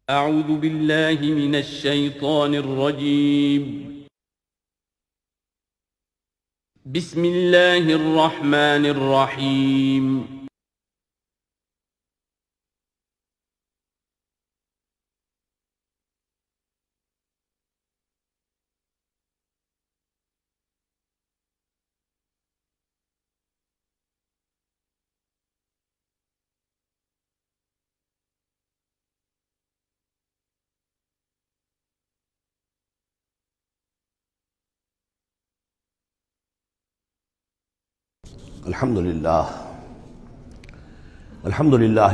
اعوذ باللہ من الشیطان الرجیم بسم اللہ الرحمن الرحیم الحمدللہ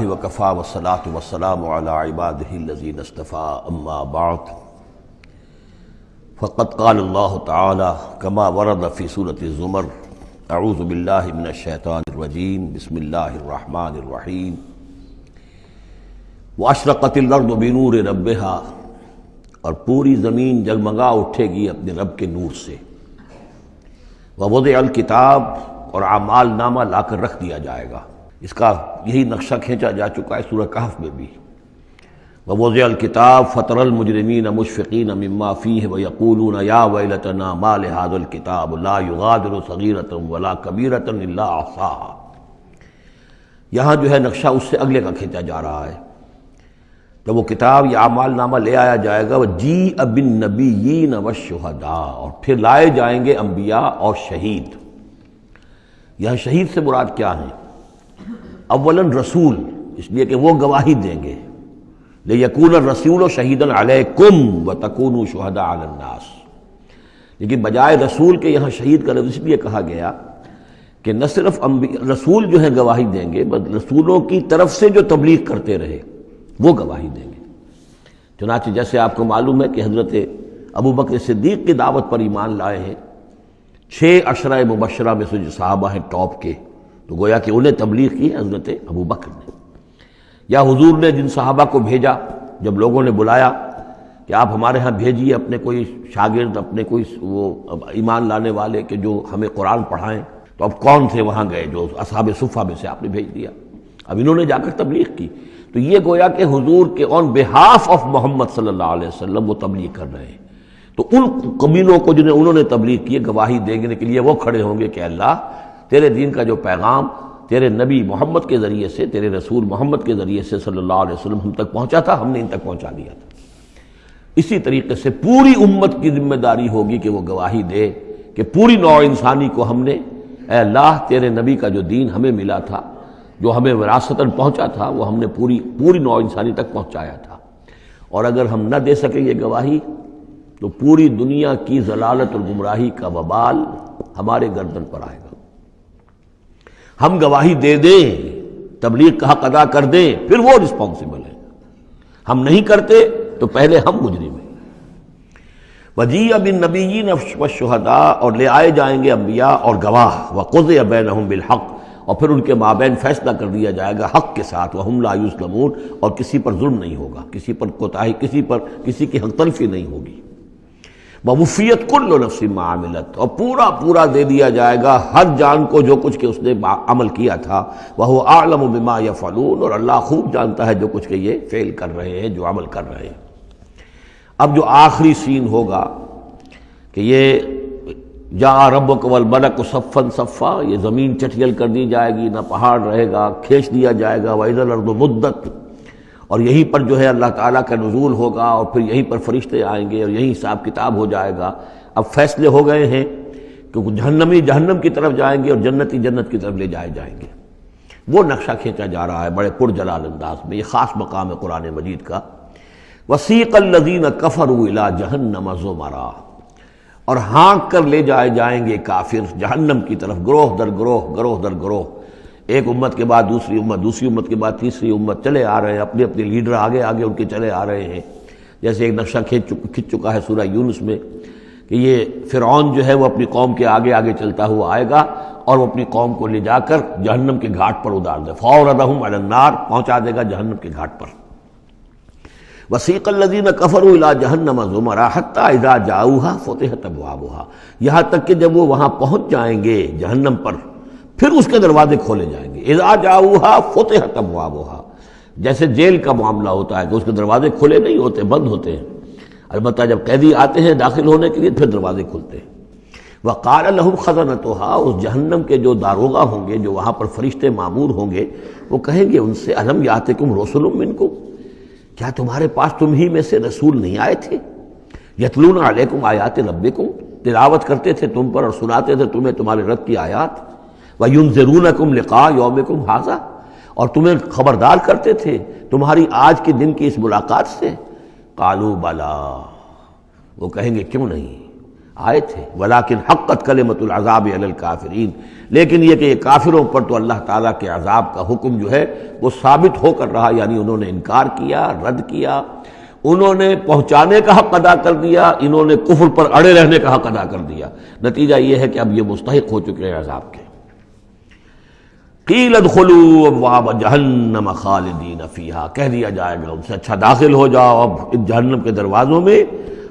وکفی والصلاة والسلام علی عبادہ الذین اصطفی اما بعد فقد قال اللہ تعالی کما ورد فی سورۃ الزمر اعوذ باللہ من الشیطان الرجیم بسم اللہ الرحمن الرحیم واشرقت الارض بنور ربہا، اور پوری زمین جگمگا اٹھے گی اپنے رب کے نور سے، ووضع الکتاب، اور اعمال نامہ لا کر رکھ دیا جائے گا۔ اس کا یہی نقشہ کھینچا جا چکا ہے سورہ کہف میں بھی۔ ووضع الکتاب فتری المجرمین مشفقین مما فیہ ویقولون یا ویلتنا ما لہذا الکتاب لا یغادر صغیرۃ ولا کبیرۃ الا احصاها۔ یہاں جو ہے نقشہ اس سے اگلے کا کھینچا جا رہا ہے۔ جب وہ کتاب یا اعمال نامہ لے آیا جائے گا، وجیء بالنبیین والشہداء، اور پھر لائے جائیں گے انبیاء اور شہید۔ یہاں شہید سے مراد کیا ہیں؟ اولاً رسول، اس لیے کہ وہ گواہی دیں گے، لِيَكُونَ الرَّسُولُ شَهِيدًا عَلَيْكُمْ وَتَكُونُوا شُهَدَاءَ عَلَى النَّاسِ۔ لیکن بجائے رسول کے یہاں شہید کا لفظ اس لیے کہا گیا کہ نہ صرف رسول جو ہے گواہی دیں گے، بلکہ رسولوں کی طرف سے جو تبلیغ کرتے رہے وہ گواہی دیں گے۔ چنانچہ جیسے آپ کو معلوم ہے کہ حضرت ابوبکر صدیق کی دعوت پر ایمان لائے ہیں 6 عشرہ مبشرہ میں سے جو صحابہ ہیں ٹاپ کے، تو گویا کہ انہیں تبلیغ کی ہے حضرت ابوبکر نے۔ یا حضور نے جن صحابہ کو بھیجا، جب لوگوں نے بلایا کہ آپ ہمارے ہاں بھیجیے اپنے کوئی شاگرد، اپنے کوئی وہ ایمان لانے والے کہ جو ہمیں قرآن پڑھائیں، تو اب کون تھے وہاں گئے؟ جو اصحاب صفہ میں سے آپ نے بھیج دیا۔ اب انہوں نے جا کر تبلیغ کی، تو یہ گویا کہ حضور کے آن بہاف آف محمد صلی اللہ علیہ وسلم وہ تبلیغ کر رہے ہیں۔ تو ان قبیلوں کو جنہیں انہوں نے تبلیغ کی گواہی دینے کے لیے وہ کھڑے ہوں گے کہ اللہ تیرے دین کا جو پیغام تیرے نبی محمد کے ذریعے سے، تیرے رسول محمد کے ذریعے سے صلی اللہ علیہ وسلم ہم تک پہنچا تھا، ہم نے ان تک پہنچا دیا تھا۔ اسی طریقے سے پوری امت کی ذمہ داری ہوگی کہ وہ گواہی دے کہ پوری نوع انسانی کو ہم نے، اے اللہ تیرے نبی کا جو دین ہمیں ملا تھا، جو ہمیں وراثتاً پہنچا تھا، وہ ہم نے پوری نوع انسانی تک پہنچایا تھا۔ اور اگر ہم نہ دے سکیں یہ گواہی تو پوری دنیا کی ضلالت اور گمراہی کا وبال ہمارے گردن پر آئے گا۔ ہم گواہی دے دیں، تبلیغ کا حق ادا کر دیں، پھر وہ رسپانسبل ہیں۔ ہم نہیں کرتے تو پہلے ہم مجرم ہیں۔ وجیء بالنبیین والشہداء، اور لے آئے جائیں گے انبیاء اور گواہ، وقضی بینہم بالحق، اور پھر ان کے مابین فیصلہ کر دیا جائے گا حق کے ساتھ، وہم لا یظلمون، اور کسی پر ظلم نہیں ہوگا، کسی پر کوتاہی، کسی کی حق تلفی نہیں ہوگی۔ ووفیت کل نفس ما عملت، اور پورا دے دیا جائے گا ہر جان کو جو کچھ کہ اس نے عمل کیا تھا، وہو اعلم بما یفعلون، اور اللہ خوب جانتا ہے جو کچھ کہ یہ فعل کر رہے ہیں، جو عمل کر رہے ہیں۔ اب جو آخری سین ہوگا کہ یہ جاء ربک والملک صفا صفا، یہ زمین چٹیل کر دی جائے گی، نہ پہاڑ رہے گا، کھینچ دیا جائے گا، وَإِذَا الْأَرْضُ مُدَّتْ، اور یہیں پر جو ہے اللہ تعالیٰ کا نزول ہوگا، اور پھر یہیں پر فرشتے آئیں گے اور یہیں حساب کتاب ہو جائے گا۔ اب فیصلے ہو گئے ہیں کہ جہنمی جہنم کی طرف جائیں گے اور جنتی جنت کی طرف لے جائے جائیں گے۔ وہ نقشہ کھینچا جا رہا ہے بڑے پرجلال انداز میں۔ یہ خاص مقام ہے قرآن مجید کا۔ وَسِيقَ الَّذِينَ كَفَرُوا إِلَىٰ جَهَنَّمَ زُمَرًا، اور ہانک کر لے جائے جائیں گے کافر جہنم کی طرف، گروہ در گروہ، ایک امت کے بعد دوسری امت، دوسری امت کے بعد تیسری امت، چلے آ رہے ہیں، اپنے لیڈر آگے ان کے چلے آ رہے ہیں۔ جیسے ایک نقشہ کھنچ چکا ہے سورہ یونس میں کہ یہ فرعون جو ہے وہ اپنی قوم کے آگے چلتا ہوا آئے گا، اور وہ اپنی قوم کو لے جا کر جہنم کے گھاٹ پر اتار دے، فَأَوْرَدَهُمْ عَلَى النَّارِ، پہنچا دے گا جہنم کے گھاٹ پر۔ وَسِيقَ الَّذِينَ كَفَرُوا إِلَىٰ جَهَنَّمَ زُمَرًا حَتَّىٰ إِذَا جَاءُوهَا فُتِحَتْ أَبْوَابُهَا، یہاں تک کہ جب وہ وہاں پہنچ جائیں گے جہنم پر، پھر اس کے دروازے کھولے جائیں گے۔ اذا جاؤہا فتحت ابوابہا، جیسے جیل کا معاملہ ہوتا ہے کہ اس کے دروازے کھلے نہیں ہوتے، بند ہوتے ہیں، البتہ جب قیدی آتے ہیں داخل ہونے کے لیے پھر دروازے کھلتے ہیں۔ وقال لهم خزنتها، اس جہنم کے جو داروغہ ہوں گے، جو وہاں پر فرشتے مامور ہوں گے، وہ کہیں گے ان سے الم یاتکم رسل منکم، کیا تمہارے پاس تم ہی میں سے رسول نہیں آئے تھے؟ یتلون علیکم آیات ربکم، تلاوت کرتے تھے تم پر اور سناتے تھے تمہیں تمہارے رب کی آیات، وینذرونکم لقاء یومکم ھذا، اور تمہیں خبردار کرتے تھے تمہاری آج کے دن کی اس ملاقات سے۔ قالوا بلا، وہ کہیں گے کیوں نہیں، آئے تھے، ولیکن حقت کلمۃ العذاب علی الکافرین، لیکن یہ کہ یہ کافروں پر تو اللہ تعالیٰ کے عذاب کا حکم جو ہے وہ ثابت ہو کر رہا، یعنی انہوں نے انکار کیا، رد کیا، انہوں نے پہنچانے کا حق ادا کر دیا، انہوں نے کفر پر اڑے رہنے کا حق ادا کر دیا، نتیجہ یہ ہے کہ اب یہ مستحق ہو چکے ہیں عذاب کے۔ قیل ادخلوا ابواب جہنم خالدین فیہا، کہہ دیا جائے گا ان سے اچھا داخل ہو جاؤ اب ان جہنم کے دروازوں میں،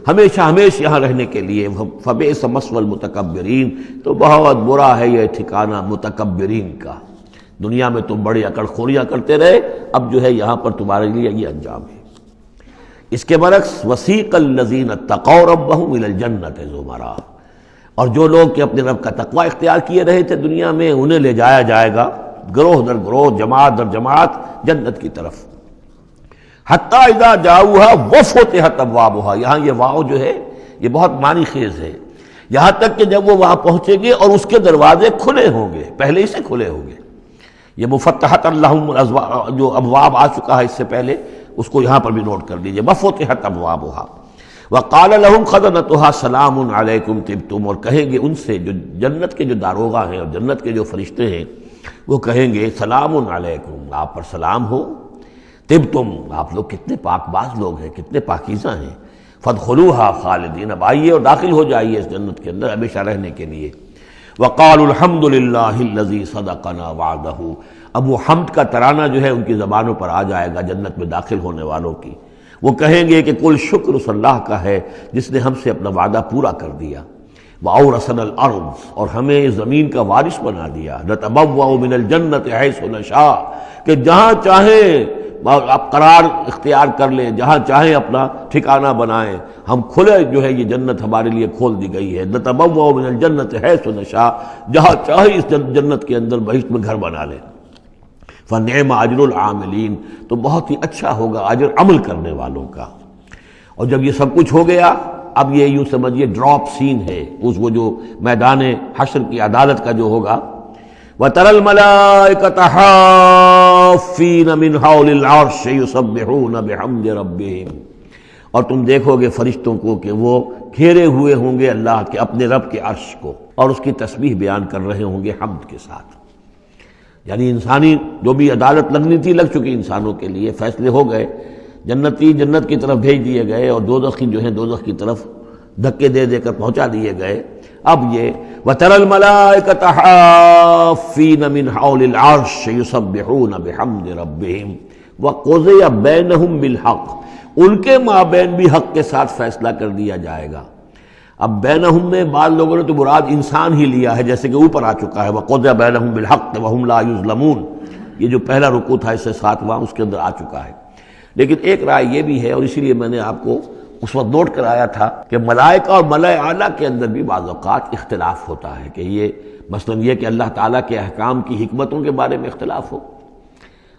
ہمیشہ ہمیشہ یہاں رہنے کے لیے۔ فبئس مثوى المتکبرین، تو بہت برا ہے یہ ٹھکانہ متکبرین کا، دنیا میں تم بڑی اکڑ خوریاں کرتے رہے، اب جو ہے یہاں پر تمہارے لیے یہ انجام ہے۔ اس کے برعکس وسیق الذین اتقوا ربهم الی الجنۃ زمرا، اور جو لوگ کہ اپنے رب کا تقوی اختیار کیے رہے تھے دنیا میں، انہیں لے جایا جائے گا گروہ در گروہ، جماعت در جماعت جنت کی طرف۔ حتی اذا جاؤها وفتحت ابوابها، یہاں یہ واو جو ہے یہ بہت معنی خیز ہے، یہاں تک کہ جب وہ وہاں پہنچیں گے اور اس کے دروازے کھلے ہوں گے، پہلے ہی سے کھلے ہوں گے، یہ مفتحت اللہم جو ابواب آ چکا ہے اس سے پہلے، اس کو یہاں پر بھی نوٹ کر دیجئے، وفتحت ابوابها وقال لهم خزنتها سلام علیکم طبتم، اور کہیں گے ان سے جو جنت کے جو داروغہ ہیں اور جنت کے جو فرشتے ہیں، وہ کہیں گے سلام علیکم، آپ پر سلام ہو، طبتم، آپ لوگ کتنے پاک باز لوگ ہیں، کتنے پاکیزہ ہیں، فادخلوها خالدین، اب آئیے اور داخل ہو جائیے اس جنت کے اندر ہمیشہ رہنے کے لیے۔ وقالوا الحمد للہ الذی صدقنا وعدہ، اب وہ حمد کا ترانہ جو ہے ان کی زبانوں پر آ جائے گا جنت میں داخل ہونے والوں کی، وہ کہیں گے کہ کل شکر اس اللہ کا ہے جس نے ہم سے اپنا وعدہ پورا کر دیا، وَأَوْرَثَنَا الْأَرْضَ، اور ہمیں زمین کا وارث بنا دیا، نَتَبَوَّأُ مِنَ الْجَنَّةِ حَيْثُ نَشَاءُ، کہ جہاں چاہیں آپ قرار اختیار کر لیں، جہاں چاہیں اپنا ٹھکانہ بنائیں، ہم کھلے جو ہے یہ جنت ہمارے لیے کھول دی گئی ہے، نَتَبَوَّأُ مِنَ الْجَنَّةِ حَيْثُ نَشَاءُ، جہاں چاہیں اس جنت کے اندر بہشت میں گھر بنا لیں۔ فَنِعْمَ أَجْرُ الْعَامِلِينَ، تو بہت ہی اچھا ہوگا اجر عمل کرنے والوں کا۔ اور جب یہ سب کچھ ہو گیا، اب یہ یوں سمجھیے ڈراپ سین ہے، اس وہ جو میدان حشر کی عدالت کا جو ہوگا، وَتَرَى الْمَلَائِكَةَ حَافِّينَ مِنْ حَوْلِ الْعَرْشِ يُسَبِّحُونَ بِحَمْدِ رَبِّهِمْ، اور تم دیکھو گے فرشتوں کو کہ وہ گھیرے ہوئے ہوں گے اللہ کے اپنے رب کے عرش کو، اور اس کی تسبیح بیان کر رہے ہوں گے حمد کے ساتھ۔ یعنی انسانی جو بھی عدالت لگنی تھی لگ چکی، انسانوں کے لیے فیصلے ہو گئے، جنتی جنت کی طرف بھیج دیے گئے اور دوزخی جو ہیں دوزخ کی طرف دھکے دے دے کر پہنچا دیے گئے۔ اب یہ وَتَرَى الْمَلَائِكَةَ حَافِّينَ مِنْ حَوْلِ الْعَرْشِ يُسَبِّحُونَ بِحَمْدِ رَبِّهِمْ وَقُضِيَ بَيْنَهُمْ بِالْحَقِّ، ان کے مابین بھی حق کے ساتھ فیصلہ کر دیا جائے گا۔ اب بینہم میں بعض لوگوں نے تو مراد انسان ہی لیا ہے، جیسے کہ اوپر آ چکا ہے وَقُضِيَ بَيْنَهُمْ بِالْحَقِّ وَهُمْ لَا يُظْلَمُونَ، یہ جو پہلا رکوع تھا اس سے 7واں اس کے اندر آ چکا ہے۔ لیکن ایک رائے یہ بھی ہے، اور اسی لیے میں نے آپ کو اس وقت نوٹ کرایا تھا کہ ملائکہ اور ملائے اعلیٰ کے اندر بھی بعض اوقات اختلاف ہوتا ہے، کہ یہ مثلا یہ کہ اللہ تعالیٰ کے احکام کی حکمتوں کے بارے میں اختلاف ہو،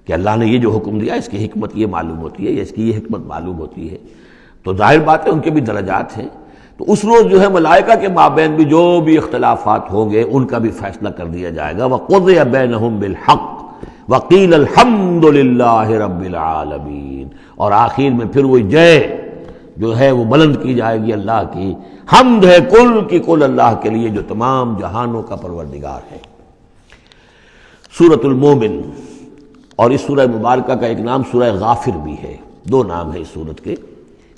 کہ اللہ نے یہ جو حکم دیا اس کی حکمت یہ معلوم ہوتی ہے یا اس کی یہ حکمت معلوم ہوتی ہے، تو ظاہر بات ہے ان کے بھی درجات ہیں، تو اس روز جو ہے ملائکہ کے مابین بھی جو بھی اختلافات ہوں گے ان کا بھی فیصلہ کر دیا جائے گا۔ وَقُضِيَ بَيْنَهُمْ بِالْحَقِّ وَقِيلَ الْحَمْدُ لِلَّهِ رَبِّ الْعَالَمِينَ، اور آخر میں پھر وہی جے جو ہے وہ بلند کی جائے گی اللہ کی، حمد ہے کل کی کل اللہ کے لیے جو تمام جہانوں کا پروردگار ہے۔ سورۃ المومن، اور اس سورہ مبارکہ کا ایک نام سورہ غافر بھی ہے، دو نام ہیں اس سورت کے،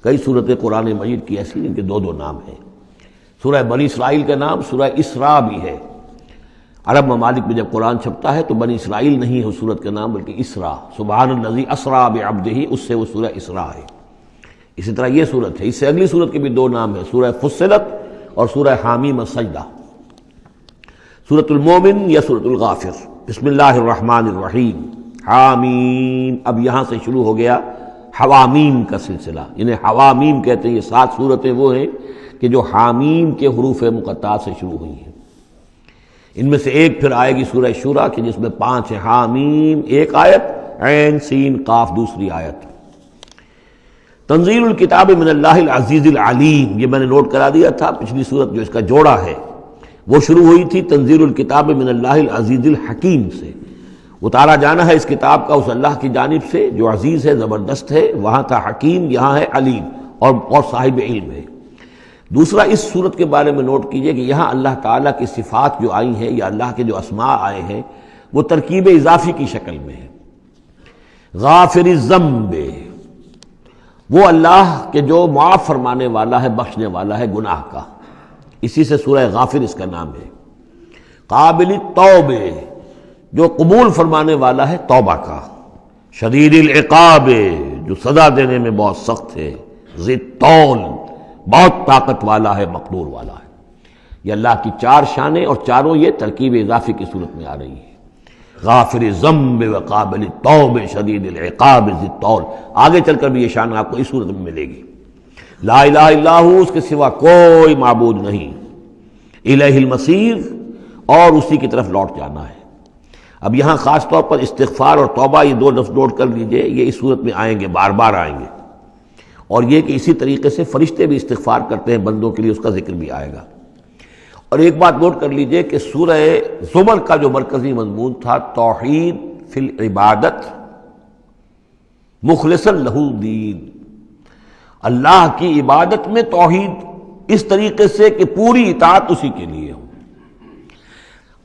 کئی سورتیں قرآن مجید کی ایسی ان کے دو نام ہیں۔ سورہ بنی اسرائیل کا نام سورہ اسراء بھی ہے، عرب ممالک میں جب قرآن چھپتا ہے تو بنی اسرائیل نہیں ہے اس سورت کا نام بلکہ اسراء، سبحان الذی اسریٰ بعبدہ، اس سے وہ سورہ اسراء ہے۔ اسی طرح یہ سورت ہے، اس سے اگلی سورت کے بھی دو نام ہیں، سورہ فصلت اور سورہ حامیم السجدہ، سورۃ المومن یا سورۃ الغافر۔ بسم اللہ الرحمن الرحیم، حامیم، اب یہاں سے شروع ہو گیا حوامیم کا سلسلہ، انہیں حوامیم کہتے ہیں۔ یہ 7 صورتیں وہ ہیں کہ جو حامیم کے حروف مقطعات سے شروع ہوئی ہیں۔ ان میں سے ایک پھر آئے گی سورہ شورى کہ جس میں 5 ہیں، حامیم ایک آیت، عین سین قاف دوسری آیت۔ تنزیل الکتاب من اللہ العزیز العلیم، یہ میں نے نوٹ کرا دیا تھا، پچھلی صورت جو اس کا جوڑا ہے وہ شروع ہوئی تھی تنزیل الکتاب من اللہ العزیز الحکیم سے، اتارا جانا ہے اس کتاب کا اس اللہ کی جانب سے جو عزیز ہے، زبردست ہے، وہاں تھا حکیم، یہاں ہے علیم اور صاحب علم ہے۔ دوسرا اس صورت کے بارے میں نوٹ کیجئے کہ یہاں اللہ تعالیٰ کی صفات جو آئی ہیں یا اللہ کے جو اسماء آئے ہیں وہ ترکیب اضافی کی شکل میں ہے۔ غافر الذنب، وہ اللہ کہ جو معاف فرمانے والا ہے، بخشنے والا ہے گناہ کا، اسی سے سورہ غافر اس کا نام ہے۔ قابل التوب، جو قبول فرمانے والا ہے توبہ کا۔ شدید العقاب، جو سزا دینے میں بہت سخت ہے۔ ذی الطول، بہت طاقت والا ہے، مقدور والا ہے۔ یہ اللہ کی 4 شانیں اور چاروں یہ ترکیب اضافی کی صورت میں آ رہی ہے۔ غافر الذنب وقابل التوب شدید العقاب ذی الطول، آگے چل کر بھی یہ شان آپ کو اس صورت میں ملے گی۔ لا الہ الا ہو، اس کے سوا کوئی معبود نہیں۔ الیہ المصیر، اور اسی کی طرف لوٹ جانا ہے۔ اب یہاں خاص طور پر استغفار اور توبہ، یہ 2 لفظ نوٹ کر لیجئے، یہ اس صورت میں آئیں گے، بار بار آئیں گے، اور یہ کہ اسی طریقے سے فرشتے بھی استغفار کرتے ہیں بندوں کے لیے، اس کا ذکر بھی آئے گا۔ اور ایک بات نوٹ کر لیجئے کہ سورہ زمر کا جو مرکزی مضمون تھا توحید فی العبادت مخلصا لہ الدین، اللہ کی عبادت میں توحید اس طریقے سے کہ پوری اطاعت اسی کے لیے ہو۔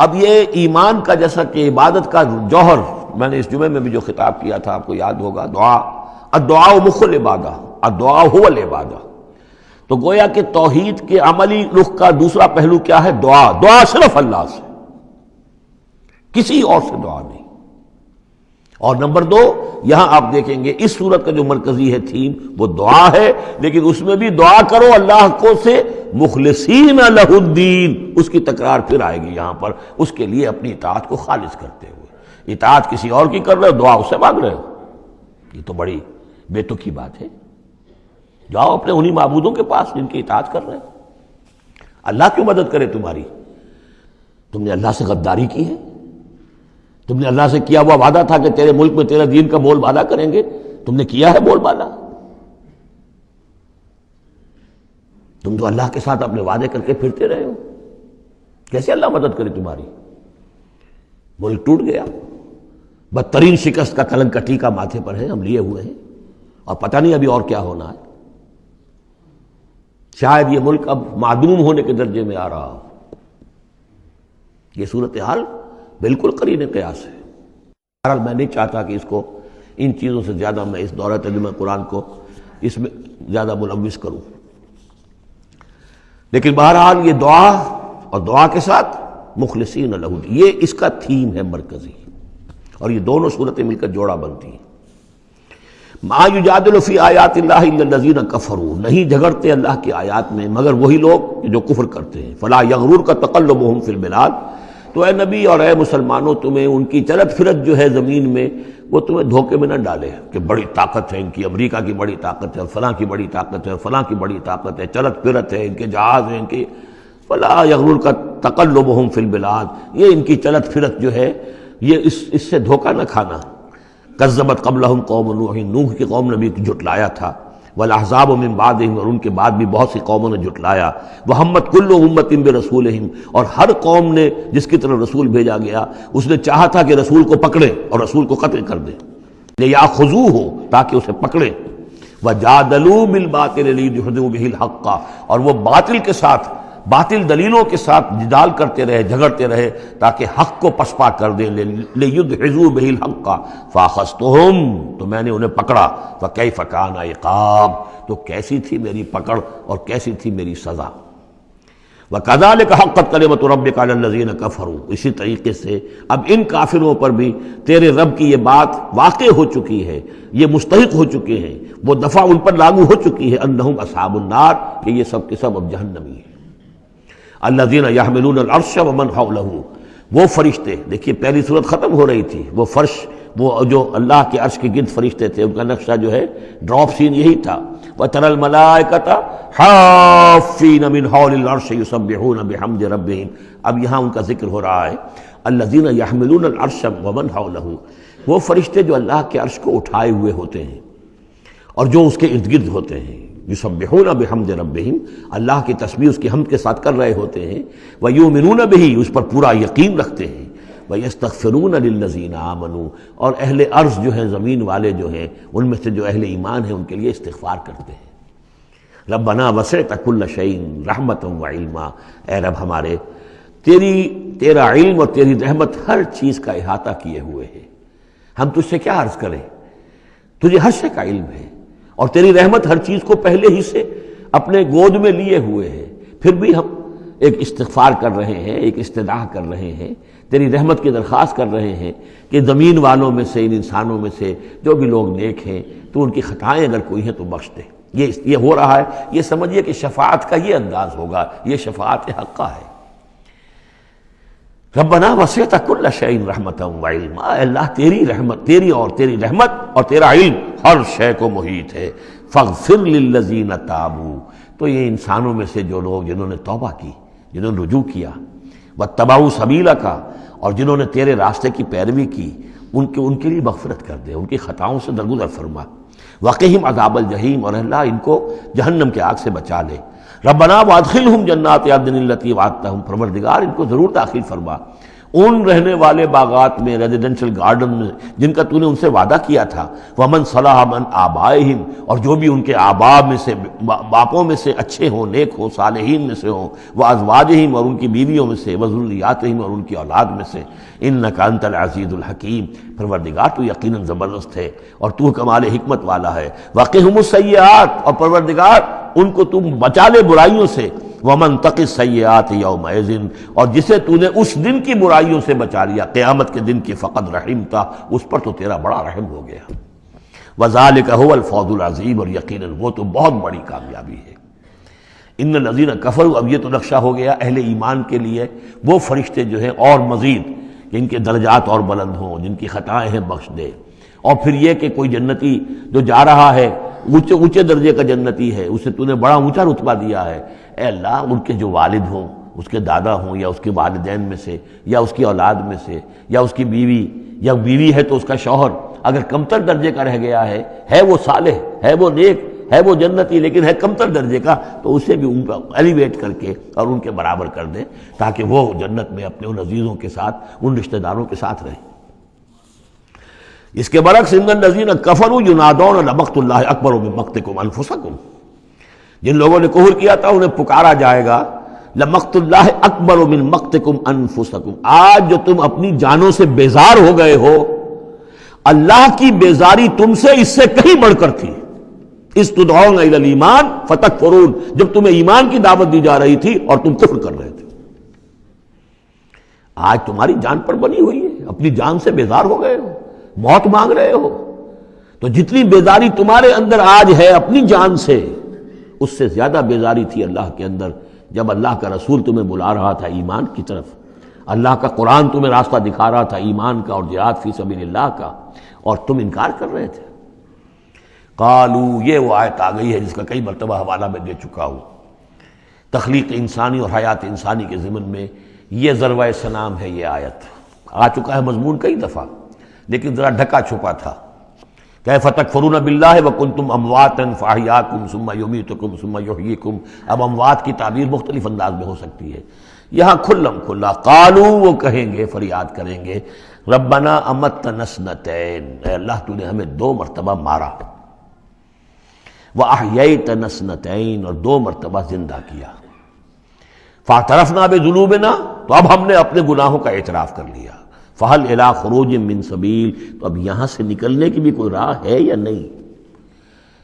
اب یہ ایمان کا جیسا کہ عبادت کا جوہر، میں نے اس جمعے میں بھی جو خطاب کیا تھا آپ کو یاد ہوگا، دعا، الدعاء مخ العبادہ، الدعاء هو العبادہ، تو گویا کہ توحید کے عملی رخ کا دوسرا پہلو کیا ہے؟ دعا، دعا صرف اللہ سے، کسی اور سے دعا نہیں۔ اور نمبر 2، یہاں آپ دیکھیں گے اس صورت کا جو مرکزی ہے تھیم وہ دعا ہے، لیکن اس میں بھی دعا کرو اللہ کو سے مخلصین لہ الدین، اس کی تکرار پھر آئے گی یہاں پر، اس کے لیے اپنی اطاعت کو خالص کرتے ہوئے۔ اطاعت کسی اور کی کر رہے ہو، دعا اس سے مانگ رہے ہو، یہ تو بڑی بے تکی بات ہے۔ جاؤ اپنے انہی معبودوں کے پاس جن کی اطاعت کر رہے ہو۔ اللہ کیوں مدد کرے تمہاری؟ تم نے اللہ سے غداری کی ہے، تم نے اللہ سے کیا ہوا وعدہ تھا کہ تیرے ملک میں تیرے دین کا بول بالا کریں گے، تم نے کیا ہے بول بالا؟ تم تو اللہ کے ساتھ اپنے وعدے کر کے پھرتے رہے ہو، کیسے اللہ مدد کرے تمہاری؟ ملک ٹوٹ گیا، بدترین شکست کا کلنک کا ٹیکہ ماتھے پر ہے، ہم لیے ہوئے ہیں، اور پتہ نہیں ابھی اور کیا ہونا ہے۔ شاید یہ ملک اب معدوم ہونے کے درجے میں آ رہا ہو۔ یہ صورتحال بالکل قرین قیاس ہے۔ بہرحال میں نہیں چاہتا کہ اس کو ان چیزوں سے زیادہ میں اس دورہ ترجمہ قرآن کو اس میں زیادہ ملوث کروں، لیکن بہرحال یہ دعا اور دعا کے ساتھ مخلصین لہ الدین، یہ اس کا تھیم ہے مرکزی، اور یہ دونوں صورتیں مل کر جوڑا بنتی ہیں۔ ما یجادل فی آیات اللہ الا الذین کفروا، نہیں جھگڑتے اللہ کی آیات میں مگر وہی لوگ جو کفر کرتے ہیں۔ فلا یغررک تقلبهم فی البلاد، تو اے نبی اور اے مسلمانوں تمہیں ان کی چلت پھرت جو ہے زمین میں وہ تمہیں دھوکے میں نہ ڈالے کہ بڑی طاقت ہے ان کی، امریکہ کی بڑی طاقت ہے، فلاں کی بڑی طاقت ہے، فلاں کی بڑی طاقت ہے، چلت پھرت ہے، ان کے جہاز ہیں، ان کے، فلا یغررک تقلبهم فی البلاد، یہ ان کی چلت پھرت جو ہے یہ اس سے دھوکہ نہ کھانا۔ کذبت قبلہم قوم نوح، نوح کی قوم نے بھی جھٹلایا تھا، والاحزاب من بعدہم، اور ان کے بعد بھی بہت سی قوموں نے جھٹلایا، وہمت کل امت برسولہم، اور ہر قوم نے جس کی طرف رسول بھیجا گیا اس نے چاہا تھا کہ رسول کو پکڑے اور رسول کو قتل کر دے، لیاخذوہ، تاکہ اسے پکڑے، وجادلوا بالباطل لیدحضوا بہ الحق، اور وہ باطل کے ساتھ، باطل دلیلوں کے ساتھ جدال کرتے رہے، جھگڑتے رہے تاکہ حق کو پسپا کر دیں، لیدحضوا بہ الحق، فاخذتہم، تو میں نے انہیں پکڑا، فکیف کان عقاب، تو کیسی تھی میری پکڑ اور کیسی تھی میری سزا۔ وَكَذَلِكَ حَقَّتْ كَلِمَةُ رَبِّكَ عَلَى الَّذِينَ كَفَرُوا، اسی طریقے سے اب ان کافروں پر بھی تیرے رب کی یہ بات واقع ہو چکی ہے، یہ مستحق ہو چکے ہیں، وہ دفعہ ان پر لاگو ہو چکی ہے، انہم اصحاب النار، کہ یہ سب کے سب اب جہنمی ہیں۔ الذین یحملون العرش ومن حولہ، وہ فرشتے، دیکھیے پہلی صورت ختم ہو رہی تھی، وہ فرش وہ جو اللہ کے عرش کے گرد فرشتے تھے ان کا نقشہ جو ہے ڈراپ سین یہی تھا. وَتَرَى الْمَلَائِكَةَ حَافِّينَ مِنْ حَوْلِ الْعَرْشِ يُسَبِّحُونَ بِحَمْدِ رَبِّهِمْ. اب یہاں ان کا ذکر ہو رہا ہے الَّذِينَ يَحْمِلُونَ الْعَرْشَ وَمَنْ حَوْلَهُ، وہ فرشتے جو اللہ کے عرش کو اٹھائے ہوئے ہوتے ہیں اور جو اس کے ارد گرد ہوتے ہیں. یسبحون بحمد ربہم، اللہ کی تسبیح اس کی حمد کے ساتھ کر رہے ہوتے ہیں. ویؤمنون بہ، اس پر پورا یقین رکھتے ہیں. ویستغفرون للذین آمنوا، اور اہل ارض جو ہیں، زمین والے جو ہیں، ان میں سے جو اہل ایمان ہیں ان کے لیے استغفار کرتے ہیں. ربنا وسعت کل شیء رحمتا وعلما، اے رب ہمارے تیرا علم اور تیری رحمت ہر چیز کا احاطہ کیے ہوئے ہے. ہم تجھ سے کیا عرض کریں، تجھے ہر شے کا علم ہے اور تیری رحمت ہر چیز کو پہلے ہی سے اپنے گود میں لیے ہوئے ہے. پھر بھی ہم ایک استغفار کر رہے ہیں، ایک استدعا کر رہے ہیں، تیری رحمت کی درخواست کر رہے ہیں کہ زمین والوں میں سے، ان انسانوں میں سے جو بھی لوگ نیک ہیں تو ان کی خطائیں اگر کوئی ہیں تو بخش دے. یہ ہو رہا ہے، یہ سمجھیے کہ شفاعت کا یہ انداز ہوگا، یہ شفاعت حقہ ہے. ربنا وسعت کل شیء رحمتا وعلما، اللہ تیری رحمت، تیری رحمت اور تیرا علم ہر شے کو محیط ہے. فاغفر للذین تابوا، تو یہ انسانوں میں سے جو لوگ جنہوں نے توبہ کی، جنہوں نے رجوع کیا، واتبعوا سبیلک، اور جنہوں نے تیرے راستے کی پیروی کی، ان کے لیے مغفرت کر دے، ان کی خطاؤں سے درگزر فرما. وقہم عذاب الجحیم، اور اللہ ان کو جہنم کے آگ سے بچا لے. ربنا وادخلہم جنات عدن التی وعدتہم، پروردگار ان کو ضرور داخل فرما ان رہنے والے باغات میں، ریزیڈنشل گارڈن میں جن کا تو نے ان سے وعدہ کیا تھا. ومن صلح من آبائہم، اور جو بھی ان کے آباء میں سے، باپوں میں سے اچھے ہوں، نیک ہوں، صالحین میں سے ہوں. وازواجہم، اور ان کی بیویوں میں سے. وذریاتہم، اور ان کی اولاد میں سے. انک انت العزیز الحکیم، پروردگار تو یقیناً زبردست ہے اور تو کمال حکمت والا ہے. وقہم السیئات، اور پروردگار ان کو تم بچا لے برائیوں سے. ومن تق السیئات یومئذ، اور جسے تو نے اس دن کی برائیوں سے بچا لیا، قیامت کے دن کی، فقد رحمتا، اس پر تو تیرا بڑا رحم ہو گیا. وذالک هو الفوز العظیم، اور یقیناً وہ تو بہت بڑی کامیابی ہے. ان الذین کفروا، اب یہ تو نقشہ ہو گیا اہل ایمان کے لیے وہ فرشتے جو ہیں اور مزید جن کے درجات اور بلند ہوں، جن کی خطائیں ہیں بخش دے. اور پھر یہ کہ کوئی جنتی جو جا رہا ہے اونچے درجے کا جنتی ہے، اسے تو نے بڑا اونچا رتبہ دیا ہے. اے اللہ ان کے جو والد ہوں، اس کے دادا ہوں، یا اس کے والدین میں سے، یا اس کی اولاد میں سے، یا اس کی بیوی، یا بیوی ہے تو اس کا شوہر اگر کمتر درجے کا رہ گیا ہے وہ صالح، ہے وہ نیک، ہے وہ جنتی، لیکن ہے کمتر درجے کا، تو اسے بھی ان کو ایلیویٹ کر کے اور ان کے برابر کر دیں تاکہ وہ جنت میں اپنے ان عزیزوں کے ساتھ، ان رشتہ داروں کے ساتھ رہیں. اس کے برعکس ان الذین کفروا ینادون لمقت اللہ اکبر من مقتکم انفسکم، جن لوگوں نے کفر کیا تھا انہیں پکارا جائے گا لمقت اللہ اکبر من مقتکم انفسکم، آج جو تم اپنی جانوں سے بیزار ہو گئے ہو، اللہ کی بیزاری تم سے اس سے کہیں بڑھ کر تھی. اس تدعون الی الایمان فتکفرون، جب تمہیں ایمان کی دعوت دی جا رہی تھی اور تم کفر کر رہے تھے. آج تمہاری جان پر بنی ہوئی ہے، اپنی جان سے بیزار ہو گئے ہو، موت مانگ رہے ہو. تو جتنی بیزاری تمہارے اندر آج ہے اپنی جان سے، اس سے زیادہ بیزاری تھی اللہ کے اندر جب اللہ کا رسول تمہیں بلا رہا تھا ایمان کی طرف، اللہ کا قرآن تمہیں راستہ دکھا رہا تھا ایمان کا اور جہاد فی سبیل اللہ کا، اور تم انکار کر رہے تھے. قالو، یہ وہ آیت آ گئی ہے جس کا کئی مرتبہ حوالہ میں دے چکا ہوں. تخلیق انسانی اور حیات انسانی کے ضمن میں یہ ذروۂ سنام ہے. یہ آیت آ چکا ہے مضمون کئی دفعہ، لیکن ذرا ڈھکا چھپا تھا. کیف تکفرون باللہ وکنتم امواتا فاحیاکم ثم یمیتکم ثم یحییکم. اب اموات کی تعبیر مختلف انداز میں ہو سکتی ہے، یہاں کھلم کھلا قالو، وہ کہیں گے، فریاد کریں گے، ربنا امتنا اثنتین، اے اللہ تو نے ہمیں 2 مرتبہ مارا، وَأَحْيَيْتَنَا اثْنَتَيْنِ، اور 2 مرتبہ زندہ کیا. فَاعْتَرَفْنَا بِذُنُوبِنَا، تو اب ہم نے اپنے گناہوں کا اعتراف کر لیا. فَهَلْ إِلَىٰ خُرُوجٍ مِّن سَبِيلٍ، تو اب یہاں سے نکلنے کی بھی کوئی راہ ہے یا نہیں؟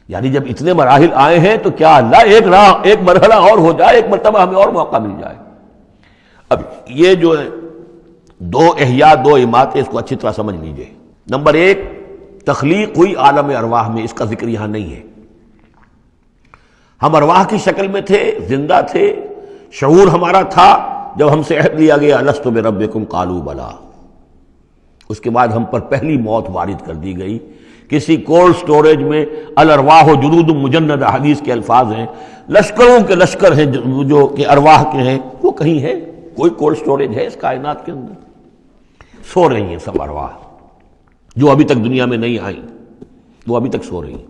یعنی جب اتنے مراحل آئے ہیں تو کیا اللہ ایک راہ، ایک مرحلہ اور ہو جائے، ایک مرتبہ ہمیں اور موقع مل جائے. اب یہ جو ہے 2 احیاء 2 اماتیں، اس کو اچھی طرح سمجھ لیجئے. نمبر 1، تخلیق ہوئی عالم ارواح میں، اس کا ذکر یہاں نہیں ہے. ہم ارواح کی شکل میں تھے، زندہ تھے، شعور ہمارا تھا. جب ہم سے عہد لیا گیا الست بربکم قالوا بلا، اس کے بعد ہم پر پہلی موت وارد کر دی گئی، کسی کولڈ سٹوریج میں، الارواح جنود مجندہ حدیث کے الفاظ ہیں، لشکروں کے لشکر ہیں جو کہ ارواح کے ہیں، وہ کہیں ہے؟ کوئی کولڈ سٹوریج ہے اس کائنات کے اندر؟ سو رہی ہیں سب ارواح جو ابھی تک دنیا میں نہیں آئیں، وہ ابھی تک سو رہی ہیں،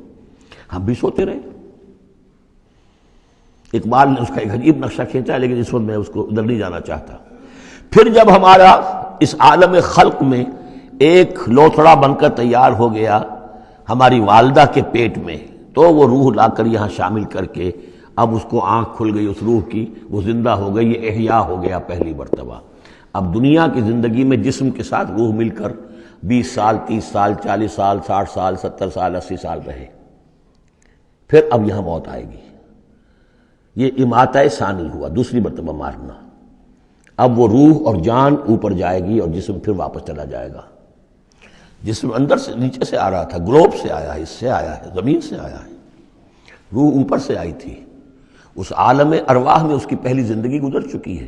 ہم بھی سوتے رہے۔ اقبال نے اس کا ایک عجیب نقشہ کھینچا ہے، لیکن اس وقت میں اس کو ادھر نہیں جانا چاہتا۔ پھر جب ہمارا اس عالم خلق میں ایک لوتھڑا بن کر تیار ہو گیا ہماری والدہ کے پیٹ میں، تو وہ روح لا کر یہاں شامل کر کے اب اس کو آنکھ کھل گئی اس روح کی، وہ زندہ ہو گئی، یہ احیاء ہو گیا پہلی مرتبہ۔ اب دنیا کی زندگی میں جسم کے ساتھ روح مل کر 20 سال 30 سال 40 سال 60 سال 70 سال 80 سال رہے، پھر اب یہاں موت آئے گی۔ یہ اماتہ ثانی ہوا، دوسری مرتبہ مارنا۔ اب وہ روح اور جان اوپر جائے گی اور جسم پھر واپس چلا جائے گا۔ جسم اندر سے نیچے سے آ رہا تھا، گلوب سے آیا ہے، اس سے آیا ہے، زمین سے آیا ہے، روح اوپر سے آئی تھی۔ اس عالم ارواح میں اس کی پہلی زندگی گزر چکی ہے،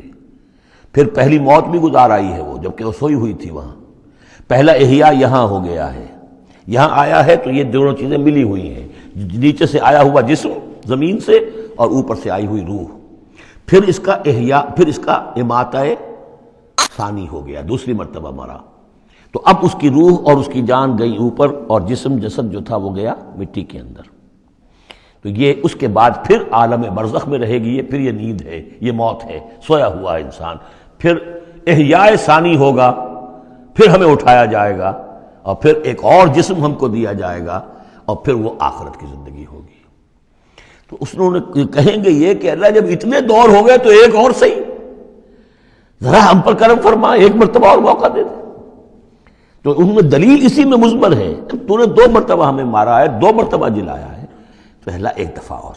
پھر پہلی موت بھی گزار آئی ہے وہ، جبکہ وہ سوئی ہوئی تھی وہاں۔ پہلا احیاء یہاں ہو گیا ہے، یہاں آیا ہے تو یہ دونوں چیزیں ملی ہوئی ہیں، نیچے سے آیا ہوا جسم زمین سے اور اوپر سے آئی ہوئی روح، پھر اس کا احیاء، پھر اس کا اماتہ ثانی ہو گیا، دوسری مرتبہ مرا۔ تو اب اس کی روح اور اس کی جان گئی اوپر اور جسم جسد جو تھا وہ گیا مٹی کے اندر۔ تو یہ اس کے بعد پھر عالم برزخ میں رہے گی، یہ پھر یہ نیند ہے، یہ موت ہے، سویا ہوا انسان۔ پھر احیاء ثانی ہوگا، پھر ہمیں اٹھایا جائے گا اور پھر ایک اور جسم ہم کو دیا جائے گا اور پھر وہ آخرت کی زندگی ہوگی۔ تو انہوں نے کہیں گے یہ کہ اللہ جب اتنے دور ہو گئے تو ایک اور صحیح، ذرا ہم پر کرم فرما، ایک مرتبہ اور موقع دے دے۔ تو ان میں دلیل اسی میں مضمر ہے، تو نے 2 مرتبہ ہمیں مارا ہے، 2 مرتبہ جلایا ہے، تو اللہ ایک دفعہ اور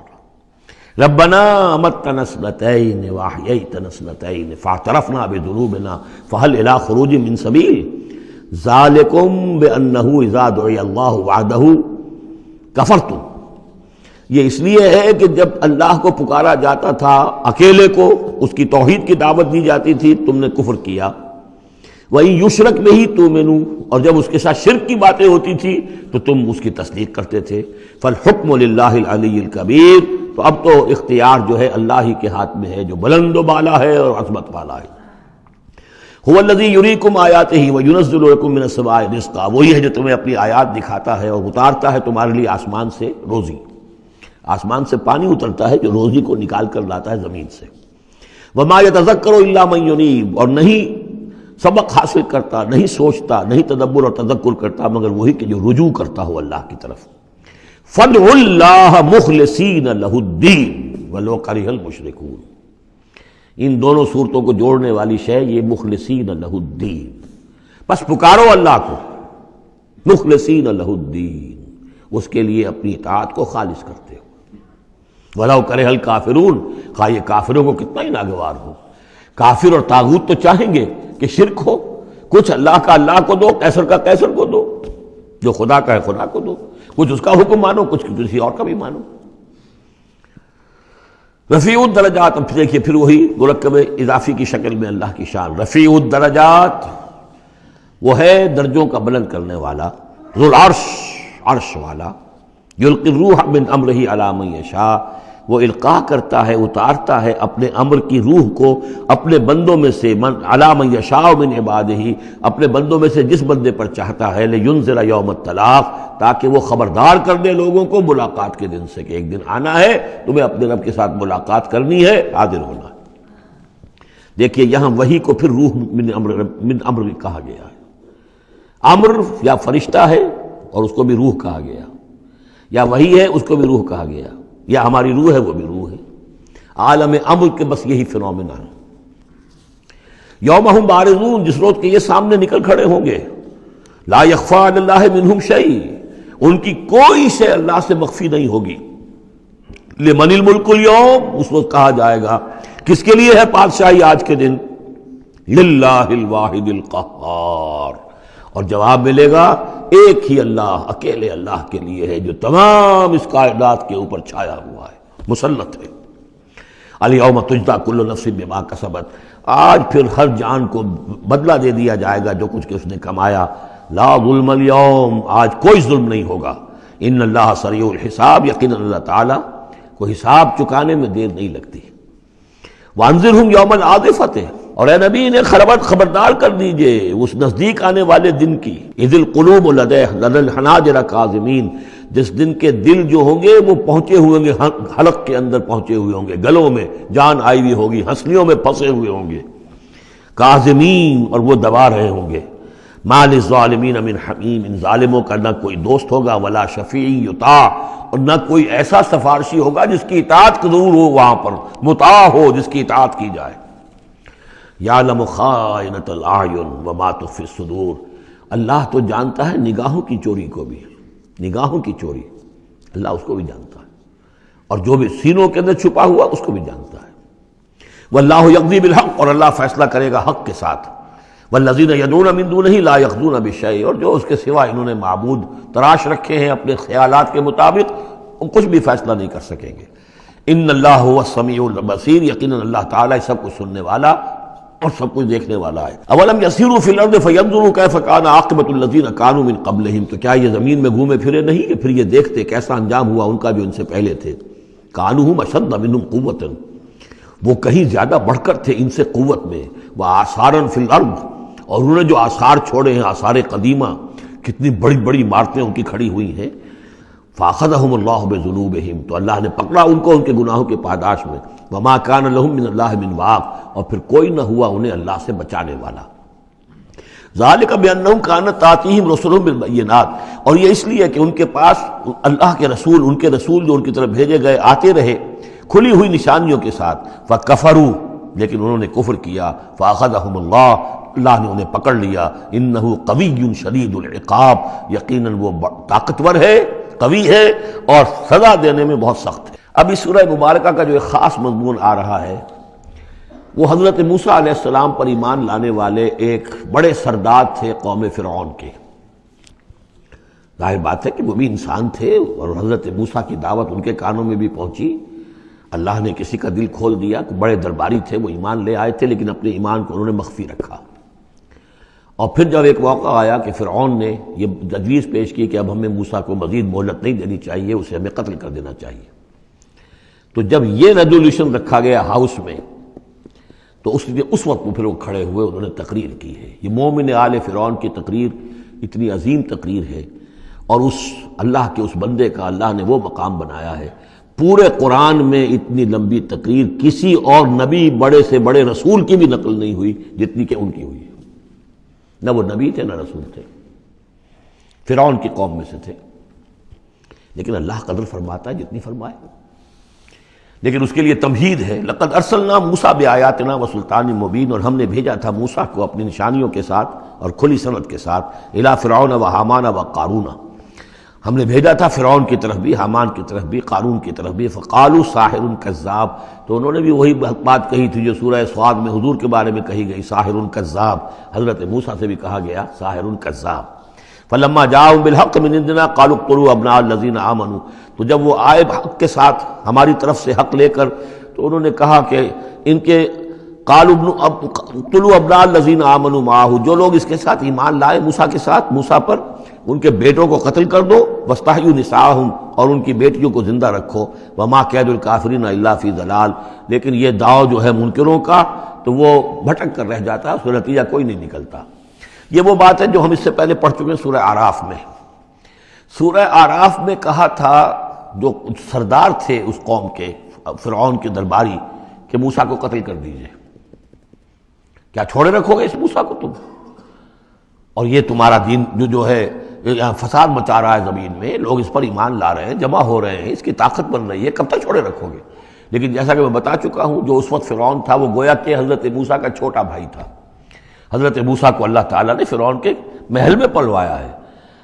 ربنا امتنا اثنتین واحییتنا اثنتین فاعترفنا بذنوبنا فهل الى خروج من سبیل ذالکم بانہ اذا دعی اللہ وحدہ کفرتم۔ یہ اس لیے ہے کہ جب اللہ کو پکارا جاتا تھا اکیلے کو، اس کی توحید کی دعوت دی جاتی تھی، تم نے کفر کیا۔ وَإِن یشرک بہ تؤمنوا، اور جب اس کے ساتھ شرک کی باتیں ہوتی تھی تو تم اس کی تصدیق کرتے تھے۔ فالحکم للہ العلی الکبیر، تو اب تو اختیار جو ہے اللہ ہی کے ہاتھ میں ہے، جو بلند و بالا ہے اور عظمت والا ہے۔ هو الذی یریکم آیاتہ وینزل لکم من السماء رزقا، وہی ہے جو تمہیں اپنی آیات دکھاتا ہے اور اتارتا ہے تمہارے لیے آسمان سے روزی، آسمان سے پانی اترتا ہے جو روزی کو نکال کر لاتا ہے زمین سے۔ وما یتذکر الا من ینیب، اور نہیں سبق حاصل کرتا، نہیں سوچتا، نہیں تدبر اور تذکر کرتا مگر وہی کہ جو رجوع کرتا ہو اللہ کی طرف۔ فادعوا اللہ مخلصین لہ الدین ولو کرہ المشرکون، ان دونوں صورتوں کو جوڑنے والی شے یہ مخلصین لہ الدین، بس پکارو اللہ کو مخلصین لہ الدین، اس کے لیے اپنی اطاعت کو خالص کرتے ہو۔ ولو کرہ الکافرون، خواہ یہ کافروں کو کتنا ہی ناگوار ہو۔ کافر اور طاغوت تو چاہیں گے کہ شرک ہو، کچھ اللہ کا اللہ کو دو، کیسر کا کیسر کو دو، جو خدا کا ہے خدا کو دو، کچھ اس کا حکم مانو، کچھ کسی اور کا بھی مانو۔ رفیع الدرجات، اب دیکھیے پھر وہی مرکب اضافی کی شکل میں اللہ کی شان، رفیع الدرجات، وہ ہے درجوں کا بلند کرنے والا، ذو العرش، عرش والا، یلقی الروح من امرہ علی من یشاء، وہ القاء کرتا ہے، اتارتا ہے اپنے امر کی روح کو اپنے بندوں میں سے، علی من یشاء من عبادہ، اپنے بندوں میں سے جس بندے پر چاہتا ہے، لینذر یوم الطلاق، تاکہ وہ خبردار کر دے لوگوں کو ملاقات کے دن سے کہ ایک دن آنا ہے، تمہیں اپنے رب کے ساتھ ملاقات کرنی ہے، حاضر ہونا ہے۔ دیکھیے یہاں وحی کو پھر روح من امر کہا گیا ہے۔ امر یا فرشتہ ہے اور اس کو بھی روح کہا گیا، یا وحی ہے اس کو بھی روح کہا گیا، یا ہماری روح ہے وہ بھی روح ہے۔ عالم امر کے بس یہی فنومینا ہے۔ یوم ہم بارزون، جس روز کے یہ سامنے نکل کھڑے ہوں گے، لا یخفی علی اللہ منہم شیء، ان کی کوئی شے اللہ سے مخفی نہیں ہوگی۔ لمن الملک اليوم، اس وقت کہا جائے گا کس کے لیے ہے بادشاہی آج کے دن؟ للہ الواحد القہار، اور جواب ملے گا ایک ہی اللہ، اکیلے اللہ کے لیے ہے جو تمام اس کائنات کے اوپر چھایا ہوا ہے، مسلط ہے۔ الیوم تجزی کل نفس بما کسبت، آج پھر ہر جان کو بدلہ دے دیا جائے گا جو کچھ کہ اس نے کمایا. لا ظلم اليوم، آج کوئی ظلم نہیں ہوگا. ان اللہ سریع الحساب، یقیناً اللہ تعالیٰ کو حساب چکانے میں دیر نہیں لگتی. وانذرہم یوم العاصفۃ، اور اے نبی انہیں خبردار کر دیجئے اس نزدیک آنے والے دن کی. اذ القلوب لدى الحناجر کاظمین، جس دن کے دل جو ہوں گے وہ پہنچے ہوئے ہوں گے، حلق کے اندر پہنچے ہوئے ہوں گے، گلوں میں جان آئی ہوئی ہوگی، ہنسلیوں میں پھنسے ہوئے ہوں گے. کاظمین، اور وہ دبا رہے ہوں گے. ما للظالمین من حمیم، ان ظالموں کا نہ کوئی دوست ہوگا، ولا شفیع یطاع، اور نہ کوئی ایسا سفارشی ہوگا جس کی اطاعت ضرور ہو، وہاں پر مطاع ہو، جس کی اطاعت کی جائے. یعلم خائنۃ الاعین وما تخفی الصدور، اللہ تو جانتا ہے نگاہوں کی چوری کو بھی، نگاہوں کی چوری اللہ اس کو بھی جانتا ہے، اور جو بھی سینوں کے اندر چھپا ہوا اس کو بھی جانتا ہے. واللہ یقضی بالحق، اور اللہ فیصلہ کرے گا حق کے ساتھ. والذین یدعون من دونہ لا یقضون بشیء، اور جو اس کے سوا انہوں نے معبود تراش رکھے ہیں اپنے خیالات کے مطابق، وہ کچھ بھی فیصلہ نہیں کر سکیں گے. ان اللہ هو السمیع البصیر، یقیناً اللہ تعالیٰ سب کچھ سننے والا اور سب کچھ دیکھنے والا ہے. اولم یسیروا فی الارض فینظروا کیف کان عاقبۃ الذین کانوا من قبلہم، تو کیا یہ زمین میں گھومے پھرے نہیں کہ پھر یہ دیکھتے کیسا انجام ہوا ان کا جو ان سے پہلے تھے. کانوا هم اشد منہم قوۃ، وہ کہیں زیادہ بڑھ کر تھے ان سے قوت میں. وآثارا فی الارض، اور انہوں نے جو آثار چھوڑے ہیں، آثار قدیمہ، کتنی بڑی بڑی عمارتیں ان کی کھڑی ہوئی ہیں. فاخذہم اللہ بذنوبہم، تو اللہ نے پکڑا ان کو ان کے گناہوں کے پاداش میں. وما کان لہم من اللہ من واق، اور پھر کوئی نہ ہوا انہیں اللہ سے بچانے والا. ذالک بانہم کانت تاتیہم رسلہم بالبینات، اور یہ اس لیے کہ ان کے پاس اللہ کے رسول، ان کے رسول جو ان کی طرف بھیجے گئے آتے رہے کھلی ہوئی نشانیوں کے ساتھ. فکفروا، لیکن انہوں نے کفر کیا. فاخذہم اللہ نے انہیں پکڑ لیا. انہ قوی شدید العقاب، یقیناً وہ طاقتور ہے، قوی ہے، اور سزا دینے میں بہت سخت ہے. اب اس سورہ مبارکہ کا جو ایک خاص مضمون آ رہا ہے وہ حضرت موسیٰ علیہ السلام پر ایمان لانے والے ایک بڑے سردار تھے قوم فرعون کے. ظاہر بات ہے کہ وہ بھی انسان تھے، اور حضرت موسیٰ کی دعوت ان کے کانوں میں بھی پہنچی. اللہ نے کسی کا دل کھول دیا، بڑے درباری تھے، وہ ایمان لے آئے تھے، لیکن اپنے ایمان کو انہوں نے مخفی رکھا. اور پھر جب ایک موقع آیا کہ فرعون نے یہ تجویز پیش کی کہ اب ہمیں موسیٰ کو مزید مہلت نہیں دینی چاہیے، اسے ہمیں قتل کر دینا چاہیے، تو جب یہ ریزولوشن رکھا گیا ہاؤس میں، تو اس وقت پھر وہ کھڑے ہوئے، انہوں نے تقریر کی ہے. یہ مومن آل فرعون کی تقریر اتنی عظیم تقریر ہے، اور اس اللہ کے اس بندے کا اللہ نے وہ مقام بنایا ہے. پورے قرآن میں اتنی لمبی تقریر کسی اور نبی، بڑے سے بڑے رسول کی بھی نقل نہیں ہوئی جتنی کہ ان کی ہوئی ہے. نہ وہ نبی تھے نہ رسول تھے، فرعون کی قوم میں سے تھے، لیکن اللہ قدر فرماتا ہے جتنی فرمائے. لیکن اس کے لیے تمہید ہے. لقد ارسلنا موسیٰ بآیاتنا وسلطان مبین، اور ہم نے بھیجا تھا موسیٰ کو اپنی نشانیوں کے ساتھ اور کھلی سند کے ساتھ. الی فرعون وحامان وقارون، ہم نے بھیجا تھا فرعون کی طرف بھی، حامان کی طرف بھی، قارون کی طرف بھی. فقالوا ساحر کذاب، تو انہوں نے بھی وہی بات کہی تھی جو سورہ صاد میں حضور کے بارے میں کہی گئی، ساحر کذاب. حضرت موسیٰ سے بھی کہا گیا ساحر کذاب. فلما جاءهم بالحق من عندنا قالوا اقتلوا ابناء الذين آمنوا، تو جب وہ آئے حق کے ساتھ ہماری طرف سے حق لے کر، تو انہوں نے کہا کہ ان کے قالوا اقتلوا ابناء الذين آمنوا معه، جو لوگ اس کے ساتھ ایمان لائے موسیٰ کے ساتھ، موسیٰ پر، ان کے بیٹوں کو قتل کر دو. واستحيوا نساءهم، اور ان کی بیٹیوں کو زندہ رکھو. وما كيد الكافرين الا في ضلال، لیکن یہ داؤ جو ہے منکروں کا تو وہ بھٹک کر رہ جاتا ہے، اس کا نتیجہ کوئی نہیں نکلتا. یہ وہ بات ہے جو ہم اس سے پہلے پڑھ چکے ہیں سورہ اعراف میں. سورہ اعراف میں کہا تھا جو سردار تھے اس قوم کے، فرعون کے درباری، کہ موسیٰ کو قتل کر دیجئے. کیا چھوڑے رکھو گے اس موسیٰ کو تم؟ اور یہ تمہارا دین جو ہے یہاں فساد مچا رہا ہے زمین میں، لوگ اس پر ایمان لا رہے ہیں، جمع ہو رہے ہیں، اس کی طاقت بن رہی ہے، کب تک چھوڑے رکھو گے؟ لیکن جیسا کہ میں بتا چکا ہوں، جو اس وقت فرعون تھا وہ گویا کہ حضرت موسیٰ کا چھوٹا بھائی تھا. حضرت موسیٰ کو اللہ تعالیٰ نے فرعون کے محل میں پلوایا ہے،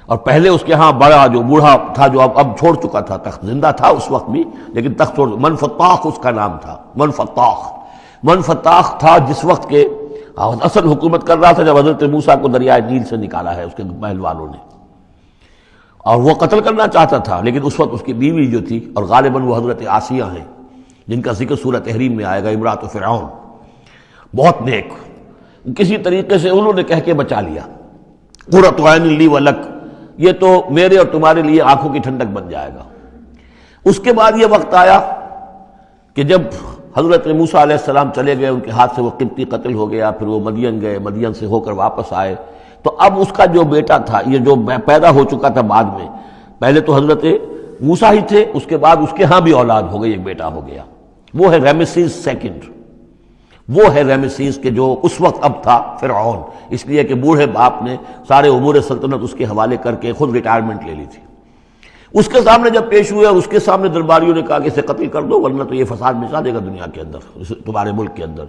اور پہلے اس کے ہاں بڑا جو بوڑھا تھا جو اب چھوڑ چکا تھا، تخت زندہ تھا اس وقت بھی لیکن تخت چھوڑ، منفتاخ اس کا نام تھا. منفتاخ تھا جس وقت کے اصل حکومت کر رہا تھا جب حضرت موسیٰ کو دریائے نیل سے نکالا ہے اس کے محل والوں نے، اور وہ قتل کرنا چاہتا تھا. لیکن اس وقت اس کی بیوی جو تھی، اور غالباً وہ حضرت آسیہ ہیں جن کا ذکر سورہ تحریم میں آئے گا، امرات فرعون، بہت نیک، کسی طریقے سے انہوں نے کہہ کے بچا لیا، قرۃ عین لی ولک، یہ تو میرے اور تمہارے لیے آنکھوں کی ٹھنڈک بن جائے گا۔ اس کے بعد یہ وقت آیا کہ جب حضرت موسیٰ علیہ السلام چلے گئے، ان کے ہاتھ سے وہ قبطی قتل ہو گیا، پھر وہ مدین گئے، مدین سے ہو کر واپس آئے، تو اب اس کا جو بیٹا تھا، یہ جو پیدا ہو چکا تھا بعد میں، پہلے تو حضرت موسیٰ ہی تھے، اس کے بعد اس کے ہاں بھی اولاد ہو گئی، ایک بیٹا ہو گیا، وہ ہے رامسیس سیکنڈ، وہ ہے رامسیس کہ جو اس وقت اب تھا فرعون، اس لیے کہ بوڑھے باپ نے سارے امور سلطنت اس کے حوالے کر کے خود ریٹائرمنٹ لے لی تھی۔ اس کے سامنے جب پیش ہوئے اور اس کے سامنے درباریوں نے کہا کہ اسے قتل کر دو ورنہ تو یہ فساد مچا دے گا دنیا کے اندر، تمہارے ملک کے اندر،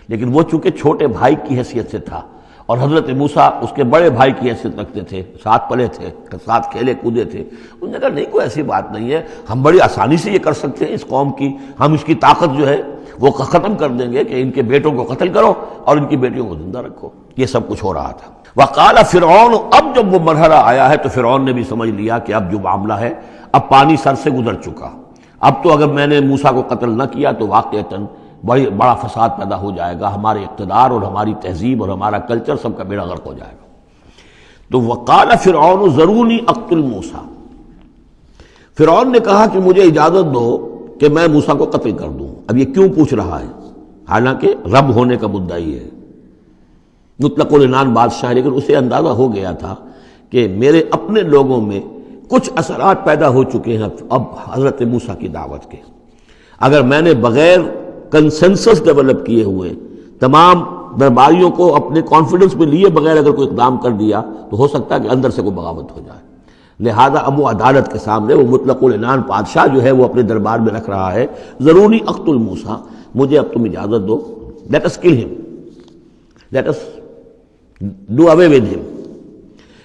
لیکن وہ چونکہ چھوٹے بھائی کی حیثیت سے تھا اور حضرت موسیٰ اس کے بڑے بھائی کی حیثیت رکھتے تھے، ساتھ پلے تھے، ساتھ کھیلے کودے تھے، انہوں نے کہا نہیں کوئی ایسی بات نہیں ہے، ہم بڑی آسانی سے یہ کر سکتے ہیں، اس قوم کی ہم اس کی طاقت جو ہے وہ ختم کر دیں گے کہ ان کے بیٹوں کو قتل کرو اور ان کی بیٹیوں کو زندہ رکھو۔ یہ سب کچھ ہو رہا تھا۔ وقال فرعون، اب جب وہ مرحلہ آیا ہے تو فرعون نے بھی سمجھ لیا کہ اب جو معاملہ ہے، اب پانی سر سے گزر چکا، اب تو اگر میں نے موسیٰ کو قتل نہ کیا تو واقعتاً بڑا فساد پیدا ہو جائے گا، ہمارے اقتدار اور ہماری تہذیب اور ہمارا کلچر سب کا بیڑا غرق ہو جائے گا۔ تو وقال فرعون ذرونی اقتل موسیٰ، فرعون نے کہا کہ مجھے اجازت دو کہ میں موسیٰ کو قتل کر دوں۔ اب یہ کیوں پوچھ رہا ہے؟ حالانکہ رب ہونے کا مدعی ہے، مطلق العنان بادشاہ ہے، لیکن اسے اندازہ ہو گیا تھا کہ میرے اپنے لوگوں میں کچھ اثرات پیدا ہو چکے ہیں اب حضرت موسیٰ کی دعوت کے، اگر میں نے بغیر کنسنسس ڈیولپ کیے ہوئے تمام درباریوں کو اپنے کانفیڈنس میں لیے بغیر اگر کوئی اقدام کر دیا تو ہو سکتا ہے کہ اندر سے کوئی بغاوت ہو جائے، لہذا اب وہ عدالت کے سامنے وہ مطلق العنان بادشاہ جو ہے وہ اپنے دربار میں رکھ رہا ہے، ضروری اقتل موسیٰ، مجھے اب تم اجازت دو، late us call him, let us do away with him,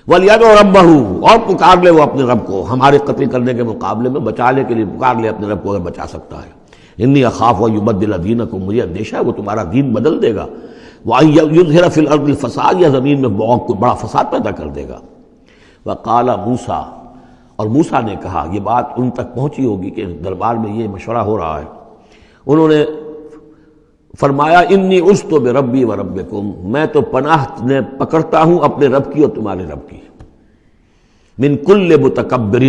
وَلْيَدْعُ رَبَّهُ، اور پکار لے وہ اپنے رب کو، ہمارے قتل کرنے کے مقابلے میں بچانے کے لیے پکار لے اپنے رب کو اگر بچا سکتا ہے۔ انی اخاف ان یبدل دینکم، مجھے اندیشہ ہے وہ تمہارا دین بدل دے گا، وَأَن یظہر فی الارض الفساد، یا زمین میں بہت بڑا فساد پیدا کر دے گا۔ وقال موسیٰ، اور موسیٰ نے کہا، یہ بات ان تک پہنچی ہوگی کہ دربار میں یہ مشورہ ہو رہا ہے، انہوں نے فرمایا انی عذت بربی وربکم، میں تو پناہ پکڑتا ہوں اپنے رب کی اور تمہارے رب کی، من کل متکبر،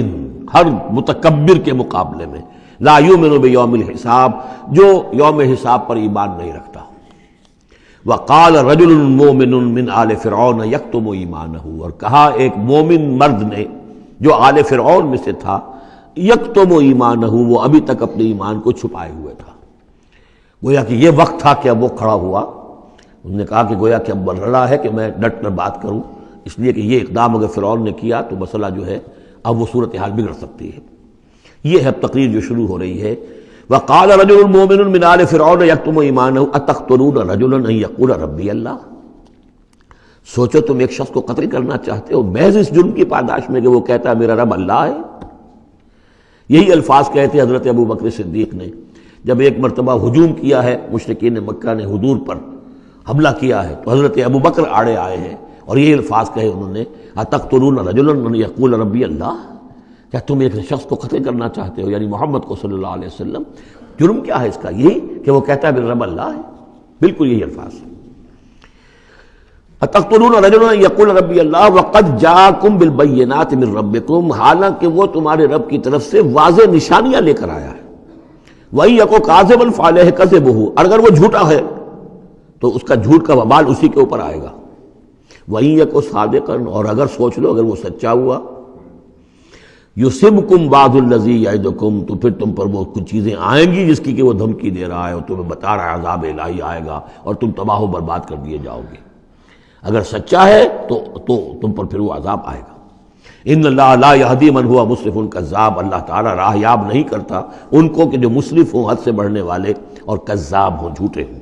ہر متکبر کے مقابلے میں، لا یؤمن بیوم الحساب، جو یوم حساب پر ایمان نہیں رکھتا۔ وقال رجل مومن من آل فرعون یکتم ایمانہ، اور کہا ایک مومن مرد نے جو آل فرعون میں سے تھا، یکتم ایمانہ، وہ ابھی تک اپنے ایمان کو چھپائے ہوئے تھا، گویا کہ یہ وقت تھا کہ اب وہ کھڑا ہوا، انہوں نے کہا کہ گویا کہ اب بن رہا ہے کہ میں ڈٹ کر بات کروں، اس لیے کہ یہ اقدام اگر فرعون نے کیا تو مسئلہ جو ہے اب وہ صورتحال بگڑ سکتی ہے۔ یہ ہے تقریر جو شروع ہو رہی ہے، وقال رجل مومن من آل فرعون یکتم ایمانہ اتقتلون رجلا ان یقول ربی اللہ، سوچو تم ایک شخص کو قتل کرنا چاہتے ہو محض اس جرم کی پاداش میں کہ وہ کہتا ہے میرا رب اللہ ہے۔ یہی الفاظ کہتے حضرت ابو بکر صدیق نے جب ایک مرتبہ ہجوم کیا ہے، مشرکین مکہ نے حضور پر حملہ کیا ہے، تو حضرت ابو بکر آڑے آئے ہیں اور یہی الفاظ کہے انہوں نے، اتقتلون رجلا ان یقول ربی اللہ، کیا تم ایک شخص کو قتل کرنا چاہتے ہو، یعنی محمد کو صلی اللہ علیہ وسلم، جرم کیا ہے اس کا؟ یہی کہ وہ کہتا ہے میرا رب اللہ ہے، بالکل یہی الفاظ۔ اتقتلون رجلا یقول ربی اللہ وقد جاءکم بالبینات من ربکم، حالانکہ وہ تمہارے رب کی طرف سے واضح نشانیاں لے کر آیا ہے، وَإِن يَكُ كَاذِبًا فَعَلَيْهِ كَذِبُهُ، اور اگر وہ جھوٹا ہے تو اس کا جھوٹ کا وبال اسی کے اوپر آئے گا، وَإِن يَكُ صَادِقًا، اور اگر سوچ لو اگر وہ سچا ہوا، يُصِبْكُمْ بَعْضُ الَّذِي يَعِدُكُمْ، تو پھر تم پر وہ کچھ چیزیں آئیں گی جس کی کہ وہ دھمکی دے رہا ہے اور تمہیں بتا رہا ہے عذاب الہی آئے گا اور تم تباہ و برباد کر دیے جاؤ گے، اگر سچا ہے تو تم پر پھر وہ عذاب آئے گا۔ ان اللہ لا یہدی من ہوا مسرف کذاب، اللہ تعالیٰ راہ یاب نہیں کرتا ان کو کہ جو مسرف ہوں، حد سے بڑھنے والے اور کذاب ہوں، جھوٹے ہوں۔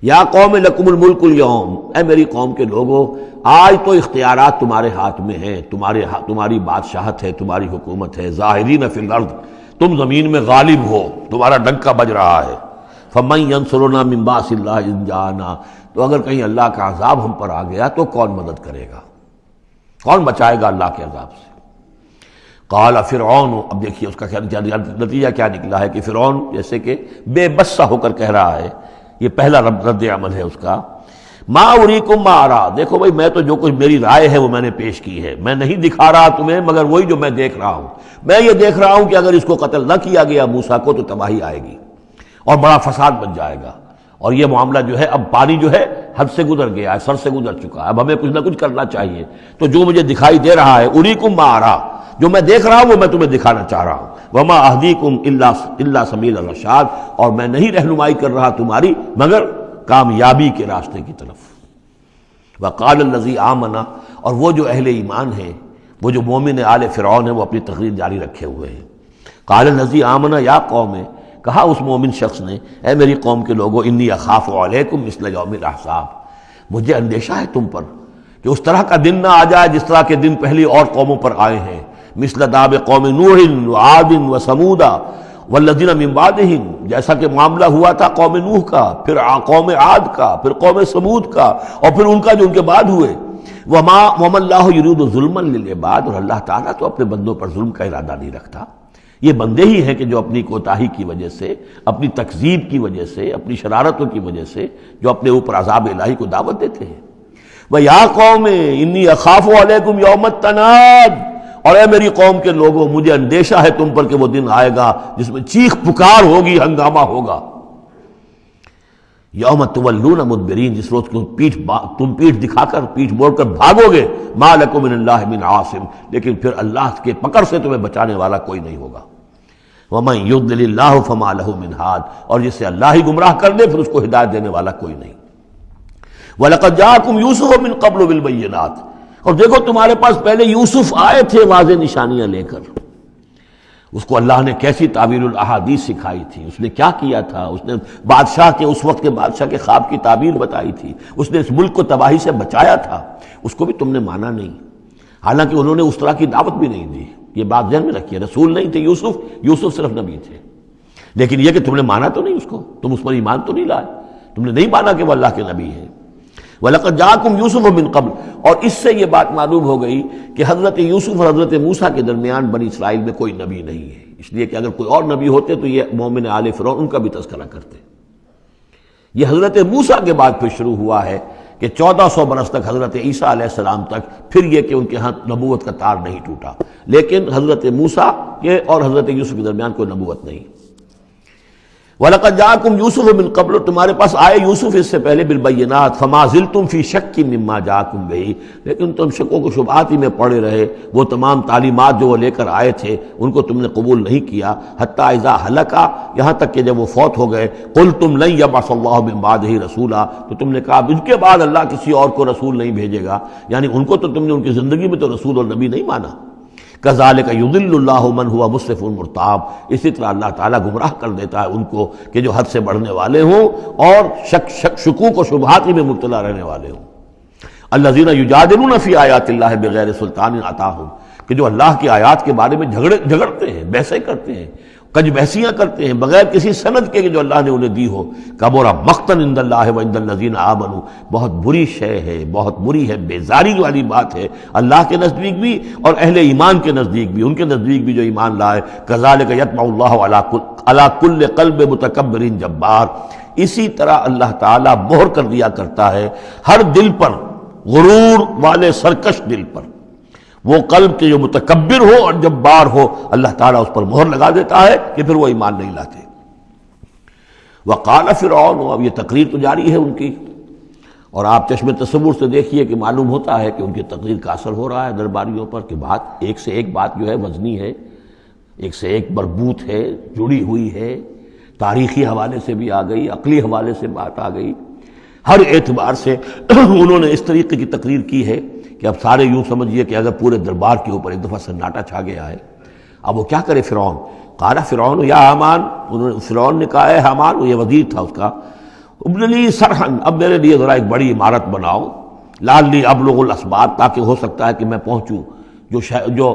یا قوم لکم الملک اليوم، اے میری قوم کے لوگوں آج تو اختیارات تمہارے ہاتھ میں ہیں، تمہاری بادشاہت ہے، تمہاری حکومت ہے، ظاہرین فی الارض، تم زمین میں غالب ہو، تمہارا ڈنکا بج رہا ہے، فمن ینصرنا من باس اللہ ان جاءنا، تو اگر کہیں اللہ کا عذاب ہم پر آ گیا تو کون مدد کرے گا، کون بچائے گا اللہ کے عذاب سے؟ قال فرعون، اب دیکھیے اس کا نتیجہ کیا نکلا ہے کہ فرعون جیسے کہ بے بس سا ہو کر کہہ رہا ہے، یہ پہلا رد عمل ہے اس کا، ما اریکم ما ارا، دیکھو بھائی میں تو جو کچھ میری رائے ہے وہ میں نے پیش کی ہے، میں نہیں دکھا رہا تمہیں مگر وہی جو میں دیکھ رہا ہوں۔ میں یہ دیکھ رہا ہوں کہ اگر اس کو قتل نہ کیا گیا موسیٰ کو تو تباہی آئے گی اور بڑا فساد بن جائے گا، اور یہ معاملہ جو ہے اب پانی جو ہے حد سے گزر گیا ہے، سر سے گزر چکا ہے، اب ہمیں کچھ نہ کچھ کرنا چاہیے۔ تو جو مجھے دکھائی دے رہا ہے اریکم ما ارا، جو میں دیکھ رہا ہوں وہ میں تمہیں دکھانا چاہ رہا ہوں، وما اہدیکم الا سبیل الرشاد، اور میں نہیں رہنمائی کر رہا تمہاری مگر کامیابی کے راستے کی طرف۔ وقال الذی آمن، اور وہ جو اہل ایمان ہیں، وہ جو مومن آل فرعون ہیں، وہ اپنی تقریر جاری رکھے ہوئے ہیں۔ قال الذی آمن یا قوم، کہا اس مومن شخص نے، اے میری قوم کے لوگو، انی اخاف علیکم مثل یوم الاحزاب، مجھے اندیشہ ہے تم پر کہ اس طرح کا دن نہ آ جائے جس طرح کے دن پہلی اور قوموں پر آئے ہیں، مثل داب قوم نوح وعاد وثمود والذین من بعدہم، جیسا کہ معاملہ ہوا تھا قوم نوح کا، پھر قوم عاد کا، پھر قوم ثمود کا، اور پھر ان کا جو ان کے بعد ہوئے۔ وما اللہ یرید ظلما للعباد، اور اللہ تعالیٰ تو اپنے بندوں پر ظلم کا ارادہ نہیں رکھتا، یہ بندے ہی ہیں کہ جو اپنی کوتاہی کی وجہ سے، اپنی تکذیب کی وجہ سے، اپنی شرارتوں کی وجہ سے جو اپنے اوپر عذاب الہی کو دعوت دیتے ہیں۔ وَيَا قَوْمِ إِنِّي أَخَافُ عَلَيْكُمْ يَوْمَ التَّنَادِ، اور اے میری قوم کے لوگوں مجھے اندیشہ ہے تم پر کہ وہ دن آئے گا جس میں چیخ پکار ہوگی، ہنگامہ ہوگا۔ یوم تولون مدبرین، جس روز تم پیٹھ دکھا کر، پیٹھ موڑ کر بھاگو گے، ما لکم من اللہ من عاصم، لیکن پھر اللہ کے پکڑ سے تمہیں بچانے والا کوئی نہیں ہوگا۔ ومن یضلل اللہ فما لہ من ہاد، اور جسے اللہ ہی گمراہ کر دے پھر اس کو ہدایت دینے والا کوئی نہیں۔ وَلَقَدْ جَاءَكُمْ يُوسُفُ مِن قَبْلُ بِالْبَيِّنَاتِ، اور دیکھو تمہارے پاس پہلے یوسف آئے تھے واضح نشانیاں لے کر، اس کو اللہ نے کیسی تعبیر الاحادیث سکھائی تھی، اس نے کیا کیا تھا، اس نے بادشاہ کے، اس وقت کے بادشاہ کے خواب کی تعبیر بتائی تھی، اس نے اس ملک کو تباہی سے بچایا تھا، اس کو بھی تم نے مانا نہیں، حالانکہ انہوں نے اس طرح کی دعوت بھی نہیں دی۔ یہ بات ذہن میں رکھیے، رسول نہیں تھے یوسف صرف نبی تھے، لیکن یہ کہ تم نے مانا تو نہیں اس کو، تم اس پر ایمان تو نہیں لائے، تم نے نہیں مانا کہ وہ اللہ کے نبی ہے۔ وَلَقَدْ جَاءَكُمْ يُوسُفُ مِن قَبْلُ، اور اس سے یہ بات معلوم ہو گئی کہ حضرت یوسف اور حضرت موسیٰ کے درمیان بنی اسرائیل میں کوئی نبی نہیں ہے، اس لیے کہ اگر کوئی اور نبی ہوتے تو یہ مومن آل فرعون ان کا بھی تذکرہ کرتے۔ یہ حضرت موسیٰ کے بعد پھر شروع ہوا ہے کہ 1400 برس تک حضرت عیسیٰ علیہ السلام تک، پھر یہ کہ ان کے ہاں نبوت کا تار نہیں ٹوٹا، لیکن حضرت موسیٰ کے اور حضرت یوسف کے درمیان کوئی نبوت نہیں۔ وَلَقَدْ جَاءَكُمْ يُوسُفُ مِن قَبْلُ، تمہارے پاس آئے یوسف اس سے پہلے بالبینات، فَمَا زِلْتُمْ فِي شَكٍّ مِّمَّا جَاءَكُمْ بِهِ، لیکن تم شکوک و شبہات ہی میں پڑے رہے، وہ تمام تعلیمات جو وہ لے کر آئے تھے ان کو تم نے قبول نہیں کیا، حتیٰ اذا ہلکا، یہاں تک کہ جب وہ فوت ہو گئے، قُلْتُمْ لَن يَبْعَثَ اللَّهُ مِن بَعْدِهِ رَسُولًا، تو تم نے کہا ان کے بعد اللہ کسی اور کو رسول نہیں بھیجے گا، یعنی ان کو تو تم نے ان کی زندگی میں تو رسول اور نبی نہیں مانا۔ کذالک یضل اللہ من ہوا مسرف مرتاب، اسی طرح اللہ تعالیٰ گمراہ کر دیتا ہے ان کو کہ جو حد سے بڑھنے والے ہوں اور شکوک و شبہات میں مبتلا رہنے والے ہوں۔ الذین یجادلون فی آیات اللہ بغیر سلطان اتاہم، کہ جو اللہ کی آیات کے بارے میں جھگڑتے ہیں، بحثیں کرتے ہیں، کج بحثیاں کرتے ہیں بغیر کسی سند کے کہ جو اللہ نے انہیں دی ہو۔ کبر مقتا عند اللہ وعند الذین آمنوا، بہت بری شے ہے، بہت بری ہے، بیزاری والی بات ہے اللہ کے نزدیک بھی اور اہل ایمان کے نزدیک بھی، ان کے نزدیک بھی جو ایمان لائے۔ کذالک یطبع اللہ علی کل قلب متکبر جبار، اسی طرح اللہ تعالیٰ مہر کر دیا کرتا ہے ہر دل پر، غرور والے سرکش دل پر، وہ قلب کے جو متکبر ہو اور جبار ہو، اللہ تعالیٰ اس پر مہر لگا دیتا ہے کہ پھر وہ ایمان نہیں لاتے۔ وقال فرعون، اب یہ تقریر تو جاری ہے ان کی، اور آپ چشم تصور سے دیکھیے کہ معلوم ہوتا ہے کہ ان کی تقریر کا اثر ہو رہا ہے درباریوں پر، کہ بات ایک سے ایک بات جو ہے وزنی ہے، ایک سے ایک مربوط ہے، جڑی ہوئی ہے، تاریخی حوالے سے بھی آ گئی، عقلی حوالے سے بات آ گئی، ہر اعتبار سے انہوں نے اس طریقے کی تقریر کی ہے کہ اب سارے یوں سمجھیے کہ اگر پورے دربار کے اوپر ایک دفعہ سناٹا چھا گیا ہے۔ اب وہ کیا کرے فرعون؟ قال فرعون یا حامان، فرعون نے کہا ہے حامان، وہ یہ وزیر تھا اس کا، ابن لی صرحا، اب میرے لیے ذرا ایک بڑی عمارت بناؤ، لعلی ابلغ الاسباب، تاکہ ہو سکتا ہے کہ میں پہنچوں جو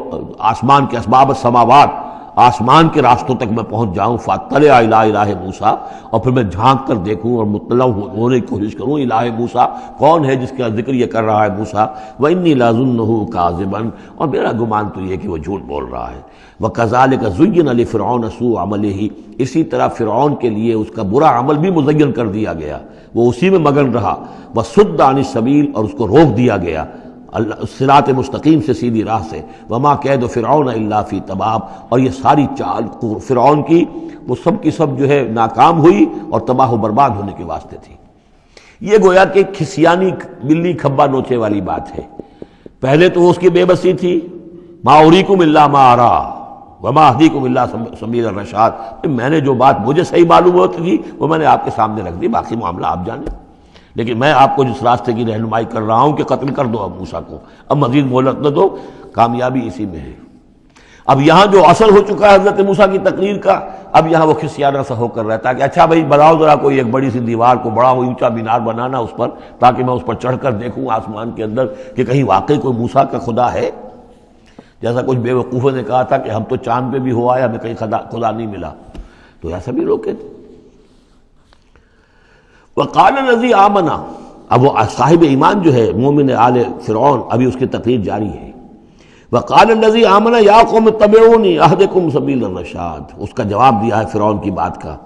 آسمان کے اسباب السماوات، آسمان کے راستوں تک میں پہنچ جاؤں، فاطلع الی الہ موسیٰ، اور پھر میں جھانک کر دیکھوں اور مطلع ہونے کی کوشش کروں الہ موسیٰ کون ہے جس کا ذکر یہ کر رہا ہے موسیٰ، وانی لاظنہ کاذبا، اور میرا گمان تو یہ کہ وہ جھوٹ بول رہا ہے، وکذالک زین لفرعون سوء عملہ، اسی طرح فرعون کے لیے اس کا برا عمل بھی مزین کر دیا گیا، وہ اسی میں مگن رہا، وصد عن السبیل، اور اس کو روک دیا گیا صراط مستقیم سے، سیدھی راہ سے، وما کید فرعون الا فی تباب، اور یہ ساری چال فرعون کی وہ سب کی سب جو ہے ناکام ہوئی اور تباہ و برباد ہونے کے واسطے تھی۔ یہ گویا کہ کھسیانی بلی کھبا نوچے والی بات ہے۔ پہلے تو اس کی بے بسی تھی، ما اریکم الا ما ارا وما اہدیکم الا سبیل الرشاد، میں نے جو بات مجھے صحیح معلوم ہوتی تھی وہ میں نے آپ کے سامنے رکھ دی، باقی معاملہ آپ جانیں، لیکن میں آپ کو جس راستے کی رہنمائی کر رہا ہوں کہ قتل کر دو اب موسیٰ کو، اب مزید مہلت نہ دو، کامیابی اسی میں ہے۔ اب یہاں جو اثر ہو چکا ہے حضرت موسیٰ کی تقریر کا، اب یہاں وہ کھسیانہ سا ہو کر رہتا ہے کہ اچھا بھائی بناؤ ذرا کوئی ایک بڑی سی دیوار کو، بڑا اونچا مینار بنانا اس پر، تاکہ میں اس پر چڑھ کر دیکھوں آسمان کے اندر کہ کہیں واقعی کوئی موسیٰ کا خدا ہے۔ جیسا کچھ بے وقوفوں نے کہا تھا کہ ہم تو چاند پہ بھی ہو آئے، ہمیں کہیں خدا نہیں ملا، تو ایسا بھی لوگ کہتے۔ وقال الذی آمن، اب وہ صاحب ایمان جو ہے مومن آل فرعون، ابھی اس کی تقریر جاری ہے۔ وقال الذی آمن یا قوم اتبعونی اہدکم سبیل الرشاد، اس کا جواب دیا ہے فرعون کی بات کا،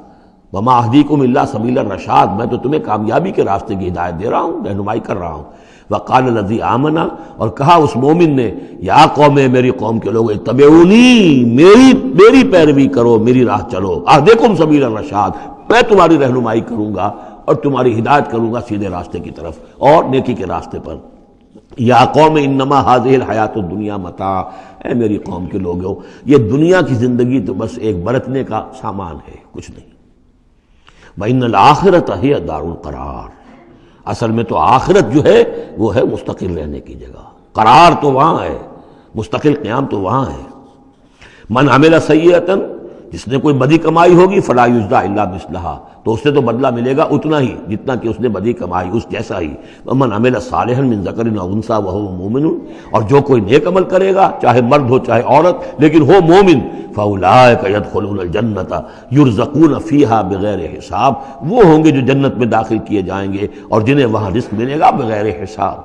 وما اہدیکم الا سبیل الرشاد، میں تو تمہیں کامیابی کے راستے کی ہدایت دے رہا ہوں، رہنمائی کر رہا ہوں۔ وقال الذی آمن، اور کہا اس مومن نے، یا قوم، میری قوم کے لوگ، اتبعونی، میری پیروی کرو، میری راہ چلو، اہدکم سبیل الرشاد، میں تمہاری رہنمائی کروں گا اور تمہاری ہدایت کروں گا سیدھے راستے کی طرف اور نیکی کے راستے پر۔ یا قوم انما هذه الحیات الدنیا متاع، اے میری قوم کے لوگوں، یہ دنیا کی زندگی تو بس ایک برتنے کا سامان ہے، کچھ نہیں۔ وَإِنَّ الْآخِرَةَ هِيَ دَارُ الْقَرَارِ، اصل میں تو آخرت جو ہے وہ ہے مستقل رہنے کی جگہ، قرار تو وہاں ہے، مستقل قیام تو وہاں ہے۔ من عمل سیئۃ، جس نے کوئی بدی کمائی ہوگی، فلا یجزی الا مثلھا، تو اس سے تو بدلہ ملے گا اتنا ہی جتنا کہ اس نے بدی کمائی، اس جیسا ہی۔ ومن عمل صالحا من ذکر او انثی وہو مومن، اور جو کوئی نیک عمل کرے گا، چاہے مرد ہو چاہے عورت، لیکن ہو مومن، فاولئک یدخلون الجنۃ یرزقون فیہا بغیر حساب، وہ ہوں گے جو جنت میں داخل کیے جائیں گے اور جنہیں وہاں رزق ملے گا بغیر حساب۔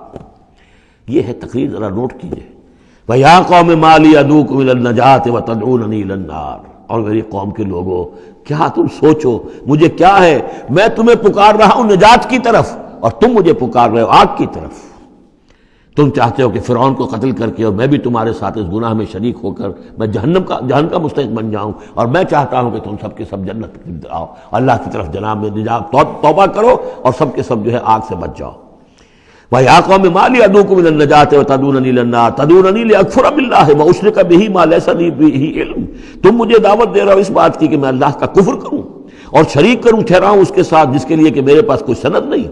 یہ ہے تقریر، ذرا نوٹ کیجئے۔ وَيَا قَوْمِ مَا لِي أَدْعُوكُمْ إِلَى النَّجَاةِ وَتَدْعُونَنِي إِلَى النَّارِ، اور میری قوم کے لوگوں، کیا تم سوچو مجھے کیا ہے، میں تمہیں پکار رہا ہوں نجات کی طرف اور تم مجھے پکار رہے ہو آگ کی طرف۔ تم چاہتے ہو کہ فرعون کو قتل کر کے اور میں بھی تمہارے ساتھ اس گناہ میں شریک ہو کر میں جہنم کا مستحق بن جاؤں، اور میں چاہتا ہوں کہ تم سب کے سب جنت کی طرف آؤ، اللہ کی طرف جناب میں نجات توبہ کرو اور سب کے سب جو ہے آگ سے بچ جاؤ۔ وَيَا قَوْمِ مَا لِي أَدْعُوكُمْ إِلَى النَّجَاةِ وَتَدْعُونَنِي إِلَى النَّارِ تَدْعُونَنِي لِأَكْفُرَ بِاللَّهِ وَأُشْرِكَ بِهِ مَا لَيْسَ لِي بِهِ عِلْمٌ، تم مجھے دعوت دے رہے ہو اس بات کی کہ میں اللہ کا کفر کروں اور شریک کروں ٹھہراؤں اس کے ساتھ جس کے لیے کہ میرے پاس کوئی سند نہیں۔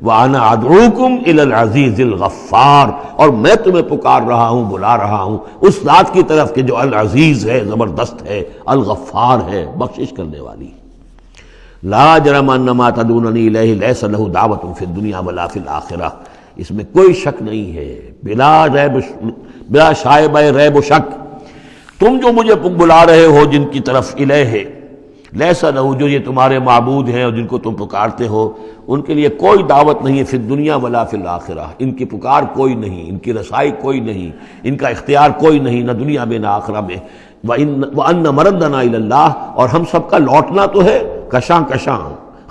وَأَنَا أَدْعُوكُمْ إِلَى الْعَزِيزِ الْغَفَّارِ، اور میں تمہیں پکار رہا ہوں، بلا رہا ہوں اس ذات کی طرف کہ جو العزیز ہے، زبردست ہے، الغفار ہے، بخشش کرنے والی۔ لا جرم أن ما تدعونني إليه ليس له دعوة في الدنيا ولا في الآخرة، اس میں کوئی شک نہیں ہے، بلا شائبہ ریب و شک، تم جو مجھے بلا رہے ہو جن کی طرف الیہ، لیسا لہو، جو یہ تمہارے معبود ہیں اور جن کو تم پکارتے ہو، ان کے لیے کوئی دعوت نہیں ہے فی الدنیا ولا فی الآخرہ، ان کی پکار کوئی نہیں، ان کی رسائی کوئی نہیں، ان کا اختیار کوئی نہیں، نہ دنیا میں نہ آخرہ میں۔ وَأَنَّ مَرَدَّنَا إِلَى اللَّهِ، اور ہم سب کا لوٹنا تو ہے کشاں کشاں،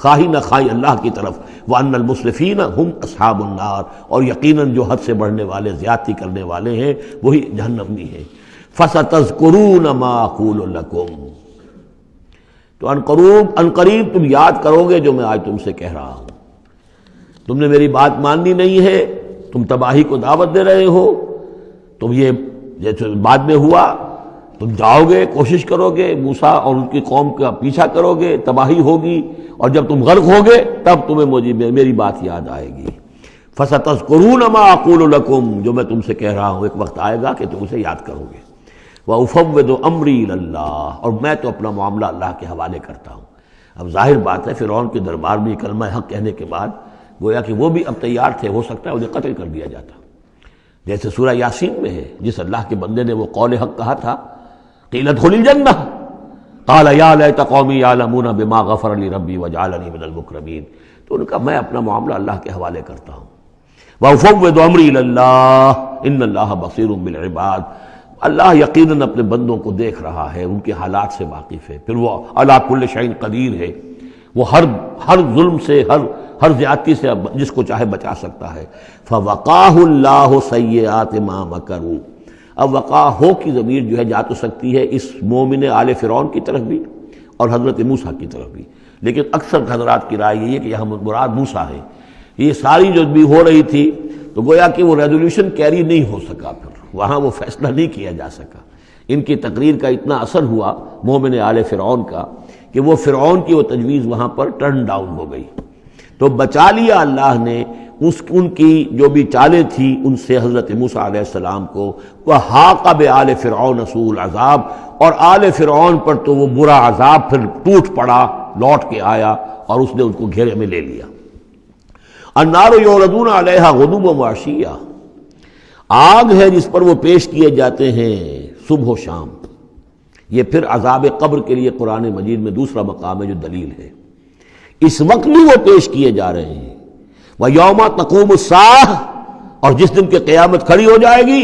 خواہی نہ خواہی اللہ کی طرف۔ وَأَنَّ الْمُسْرِفِينَ هُمْ أَصْحَابُ النَّارِ، اور یقیناً جو حد سے بڑھنے والے، زیادتی کرنے والے ہیں وہی جہنمی ہیں۔ فَسَتَذْكُرُونَ مَا أَقُولُ لَكُمْ، تو ان قریب تم یاد کرو گے جو میں آج تم سے کہہ رہا ہوں۔ تم نے میری بات ماننی نہیں ہے، تم تباہی کو دعوت دے رہے ہو، تم یہ جیسے بعد میں ہوا، تم جاؤ گے، کوشش کرو گے، موسیٰ اور ان کی قوم کا پیچھا کرو گے، تباہی ہوگی، اور جب تم غرق ہوگے تب تمہیں میری بات یاد آئے گی۔ فَسَتَذْكُرُونَ مَا أَقُولُ لَكُمْ، جو میں تم سے کہہ رہا ہوں ایک وقت آئے گا کہ تم اسے یاد کرو گے۔ وَأُفَوِّضُ أَمْرِي إِلَى اللَّهِ، اور میں تو اپنا معاملہ اللہ کے حوالے کرتا ہوں۔ اب ظاہر بات ہے فرعون کے دربار میں کلمہ حق کہنے کے بعد گویا کہ وہ بھی اب تیار تھے، ہو سکتا ہے انہیں قتل کر دیا جاتا، جیسے سورہ یاسین میں ہے، جس اللہ کے بندے نے وہ قول حق کہا تھا قیل ادخل الجنہ قال یا لیت قومی یعلمون بما غفر لی ربی وجعلنی من المکرمین. تو ان کا میں اپنا معاملہ اللہ کے حوالے کرتا ہوں. وافوض امری الی اللہ ان اللہ بصیر بالعباد. اللہ یقیناً اپنے بندوں کو دیکھ رہا ہے، ان کے حالات سے واقف ہے، پھر وہ علی کل شیء قدیر ہے، وہ ہر ظلم سے، ہر زیادتی سے جس کو چاہے بچا سکتا ہے. فوقاہ اللہ سیئات ما مکروا. اب وقاہ ہو کی ضمیر جو ہے جا تو سکتی ہے اس مومن آل فرعون کی طرف بھی اور حضرت موسیٰ کی طرف بھی، لیکن اکثر حضرات کی رائے یہ ہے کہ یہاں مراد موسیٰ ہے. یہ ساری جو بھی ہو رہی تھی تو گویا کہ وہ ریزولوشن کیری نہیں ہو سکا، پھر وہاں وہ فیصلہ نہیں کیا جا سکا. ان کی تقریر کا اتنا اثر ہوا مومن آل فرعون کا کہ وہ فرعون کی وہ تجویز وہاں پر ٹرن ڈاؤن ہو گئی. تو بچا لیا اللہ نے ان کی جو بھی چالیں تھیں ان سے حضرت موسیٰ علیہ السلام کو. وَحَاقَ بِآلِ فِرْعَوْنَ سُوءُ الْعَذَابِ. اور آل فرعون پر تو وہ برا عذاب پھر ٹوٹ پڑا، لوٹ کے آیا اور اس نے ان کو گھیرے میں لے لیا. النار یعرضون علیہا غدوا وعشیا. آگ ہے جس پر وہ پیش کیے جاتے ہیں صبح و شام. یہ پھر عذاب قبر کے لیے قرآن مجید میں دوسرا مقام ہے جو دلیل ہے. اس وقت بھی وہ پیش کیے جا رہے ہیں. وَيَوْمَ تَقُومُ السَّاعَةُ. اور جس دن کہ قیامت کھڑی ہو جائے گی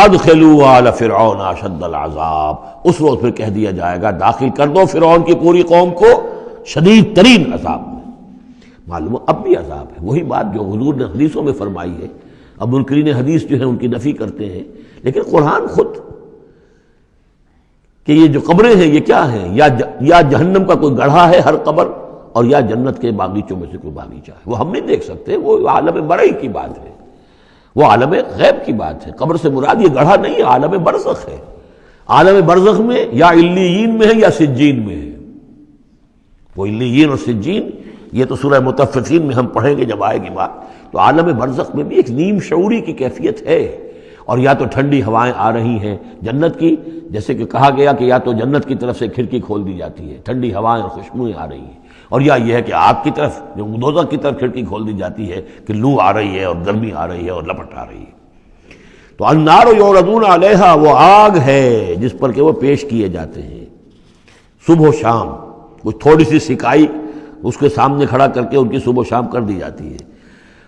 ادخلوا آل فرعون اشد العذاب. اس روز پھر کہہ دیا جائے گا داخل کر دو فرعون کی پوری قوم کو شدید ترین عذاب میں. معلوم اب بھی عذاب ہے، وہی بات جو حضور نے حدیثوں میں فرمائی ہے. اب منکرین حدیث جو ہیں ان کی نفی کرتے ہیں، لیکن قرآن خود کہ یہ جو قبریں ہیں یہ کیا ہیں، یا جہنم کا کوئی گڑھا ہے ہر قبر، اور یا جنت کے باغیچوں میں سے کوئی باغیچہ ہے. وہ ہم نہیں دیکھ سکتے، وہ عالم برئی کی بات ہے، وہ عالم غیب کی بات ہے. قبر سے مراد یہ گڑھا نہیں ہے، عالم برزخ ہے. عالم برزخ میں یا علیین میں ہے یا سجین میں ہے. وہ علیین اور سجین یہ تو سورہ مطففین میں ہم پڑھیں گے جب آئے گی بات. تو عالم برزخ میں بھی ایک نیم شعوری کی کیفیت ہے. اور یا تو ٹھنڈی ہوائیں آ رہی ہیں جنت کی، جیسے کہ کہا گیا کہ یا تو جنت کی طرف سے کھڑکی کھول دی جاتی ہے، ٹھنڈی ہوائیں اور خوشبوئیں آ رہی ہیں، اور یا یہ ہے کہ آگ کی طرف جو دوزخ کی طرف کھڑکی کھول دی جاتی ہے کہ لو آ رہی ہے اور گرمی آ رہی ہے اور لپٹ آ رہی ہے. تو النار یعرضون علیہا وہ آگ ہے جس پر کہ وہ پیش کیے جاتے ہیں صبح و شام. کچھ تھوڑی سی سکائی اس کے سامنے کھڑا کر کے ان کی صبح و شام کر دی جاتی ہے.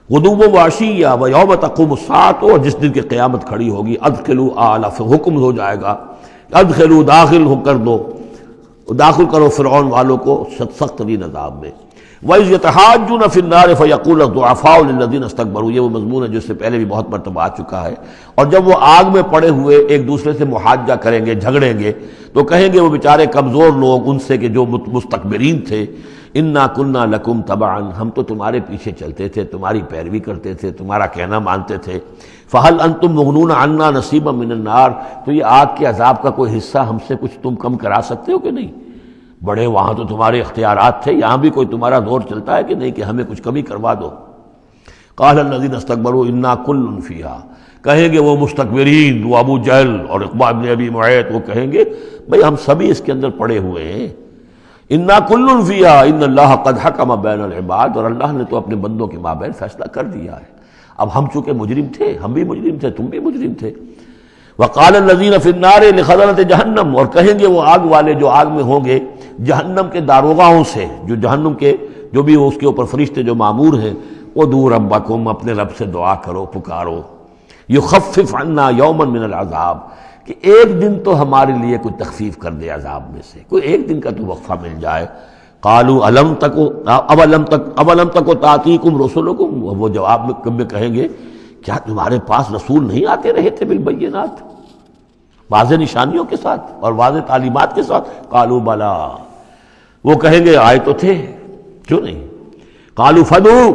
غدوا وعشیا ویوم تقوم الساعۃ. اور جس دن کی قیامت کھڑی ہوگی ادخلوا آل، حکم ہو جائے گا ادخلوا داخل ہو کر دو، داخل کرو فرعون والوں کو سخت ترین عذاب میں. وَإِذْ يَتَحَاجُّونَ فِي النَّارِ فَيَقُولُ الضُّعَفَاءُ لِلَّذِينَ اسْتَكْبَرُوا. یہ وہ مضمون ہے جس سے پہلے بھی بہت مرتبہ آ چکا ہے. اور جب وہ آگ میں پڑے ہوئے ایک دوسرے سے محاجہ کریں گے، جھگڑیں گے، تو کہیں گے وہ بیچارے کمزور لوگ ان سے کہ جو مستکبرین تھے، اِنَّا كُنَّا لَكُمْ تَبَعًا. ہم تو تمہارے پیچھے چلتے تھے، تمہاری پیروی کرتے تھے، تمہارا کہنا مانتے تھے. فَهَلْ أَنْتُمْ مُغْنُونَ عَنَّا نَصِيبًا مِّنَ النَّارِ. تو یہ آگ کے عذاب کا کوئی حصہ ہم سے کچھ تم کم کرا سکتے ہو کہ نہیں؟ بڑے وہاں تو تمہارے اختیارات تھے، یہاں بھی کوئی تمہارا زور چلتا ہے کہ نہیں کہ ہمیں کچھ کمی کروا دو. قال الذين استكبروا انا كل فيها. کہیں گے وہ مستکبرین، وہ ابو جہل اور عقبہ ابن ابی معیط، وہ کہیں گے بھئی ہم سبھی اس کے اندر پڑے ہوئے ہیں. انا كل فيها ان الله قد حكم بين العباد. اور اللہ نے تو اپنے بندوں کے مابین فیصلہ کر دیا ہے. اب ہم چونکہ مجرم تھے، ہم بھی مجرم تھے، تم بھی مجرم تھے. وقال الذين في النار لخزنة جہنم. اور کہیں گے وہ آگ والے جو آگ میں ہوں گے جہنم کے داروغاؤں سے، جو جہنم کے جو بھی اس کے اوپر فرشتے جو مامور ہیں، ادعوا ربکم، اپنے رب سے دعا کرو، پکارو، یخفف عنا یوما من العذاب، کہ ایک دن تو ہمارے لیے کوئی تخفیف کر دے عذاب میں سے، کوئی ایک دن کا تو وقفہ مل جائے. قالوا اولم تکو تاتیکم رسلکم. وہ جواب میں کہیں گے کیا تمہارے پاس رسول نہیں آتے رہے تھے بالبینات، واضح نشانیوں کے ساتھ اور واضح تعلیمات کے ساتھ؟ قالوا بلا. وہ کہیں گے آئے تو تھے، کیوں نہیں؟ قالوا فدعوا.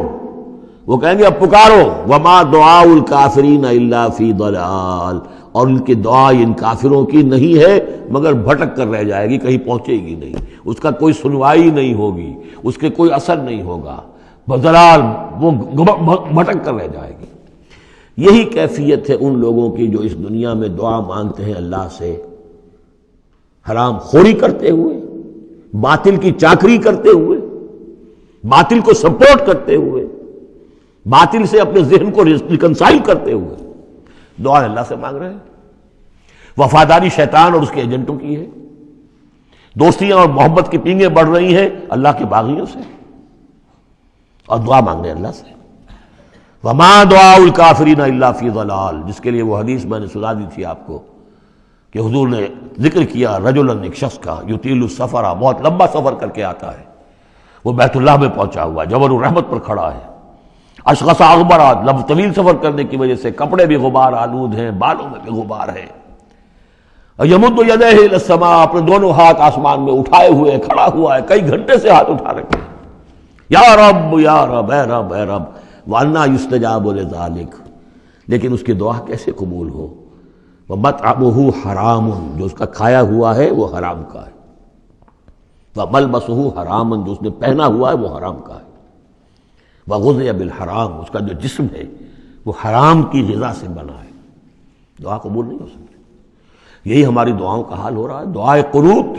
وہ کہیں گے اب پکارو. وما دعاء الکافرین الا فی ضلال. اور ان کی دعا ان کافروں کی نہیں ہے مگر بھٹک کر رہ جائے گی، کہیں پہنچے گی نہیں، اس کا کوئی سنوائی نہیں ہوگی، اس کے کوئی اثر نہیں ہوگا، بضلال وہ بھٹک کر رہ جائے گی. یہی کیفیت ہے ان لوگوں کی جو اس دنیا میں دعا مانگتے ہیں اللہ سے، حرام خوری کرتے ہوئے، باطل کی چاکری کرتے ہوئے، باطل کو سپورٹ کرتے ہوئے، باطل سے اپنے ذہن کو ریکنسائل کرتے ہوئے دعا اللہ سے مانگ رہے ہیں. وفاداری شیطان اور اس کے ایجنٹوں کی ہے، دوستیاں اور محبت کی پینگیں بڑھ رہی ہیں اللہ کے باغیوں سے، اور دعا مانگنے اللہ سے۔ وما دعاء الکافرین الا فی ضلال، جس کے لیے وہ حدیث میں نے سنا دی تھی آپ کو کہ حضور نے ذکر کیا رجلا، ایک شخص کا، یطیل السفر، بہت لمبا سفر کر کے آتا ہے، وہ بیت اللہ میں پہنچا ہوا جبل الرحمت پر کھڑا ہے، اشخص اغبرا، طویل سفر کرنے کی وجہ سے کپڑے بھی غبار آلود ہیں، بالوں میں بھی غبار ہے، اور یمد یدیہ الی السماء، اپنے دونوں ہاتھ آسمان میں اٹھائے ہوئے کھڑا ہوا ہے، کئی گھنٹے سے ہاتھ اٹھا رکھے ہیں، یا رب یا رب، اے رب اے رب، وَأَنَّىٰ يُسْتَجَابُ لِذَٰلِكَ، لیکن اس کی دعا کیسے قبول ہو؟ وَمَطْعَمُهُ حَرَامٌ، جو اس کا کھایا ہوا ہے وہ حرام کا ہے، وَمَلْبَسُهُ حَرَامٌ، جو اس نے پہنا ہوا ہے وہ حرام کا ہے، وَغُذِيَ بِالْحَرَام، اس کا جو جسم ہے وہ حرام کی غذا سے بنا ہے، دعا قبول نہیں ہو سکتی۔ یہی ہماری دعاؤں کا حال ہو رہا ہے۔ دعائے قنوت،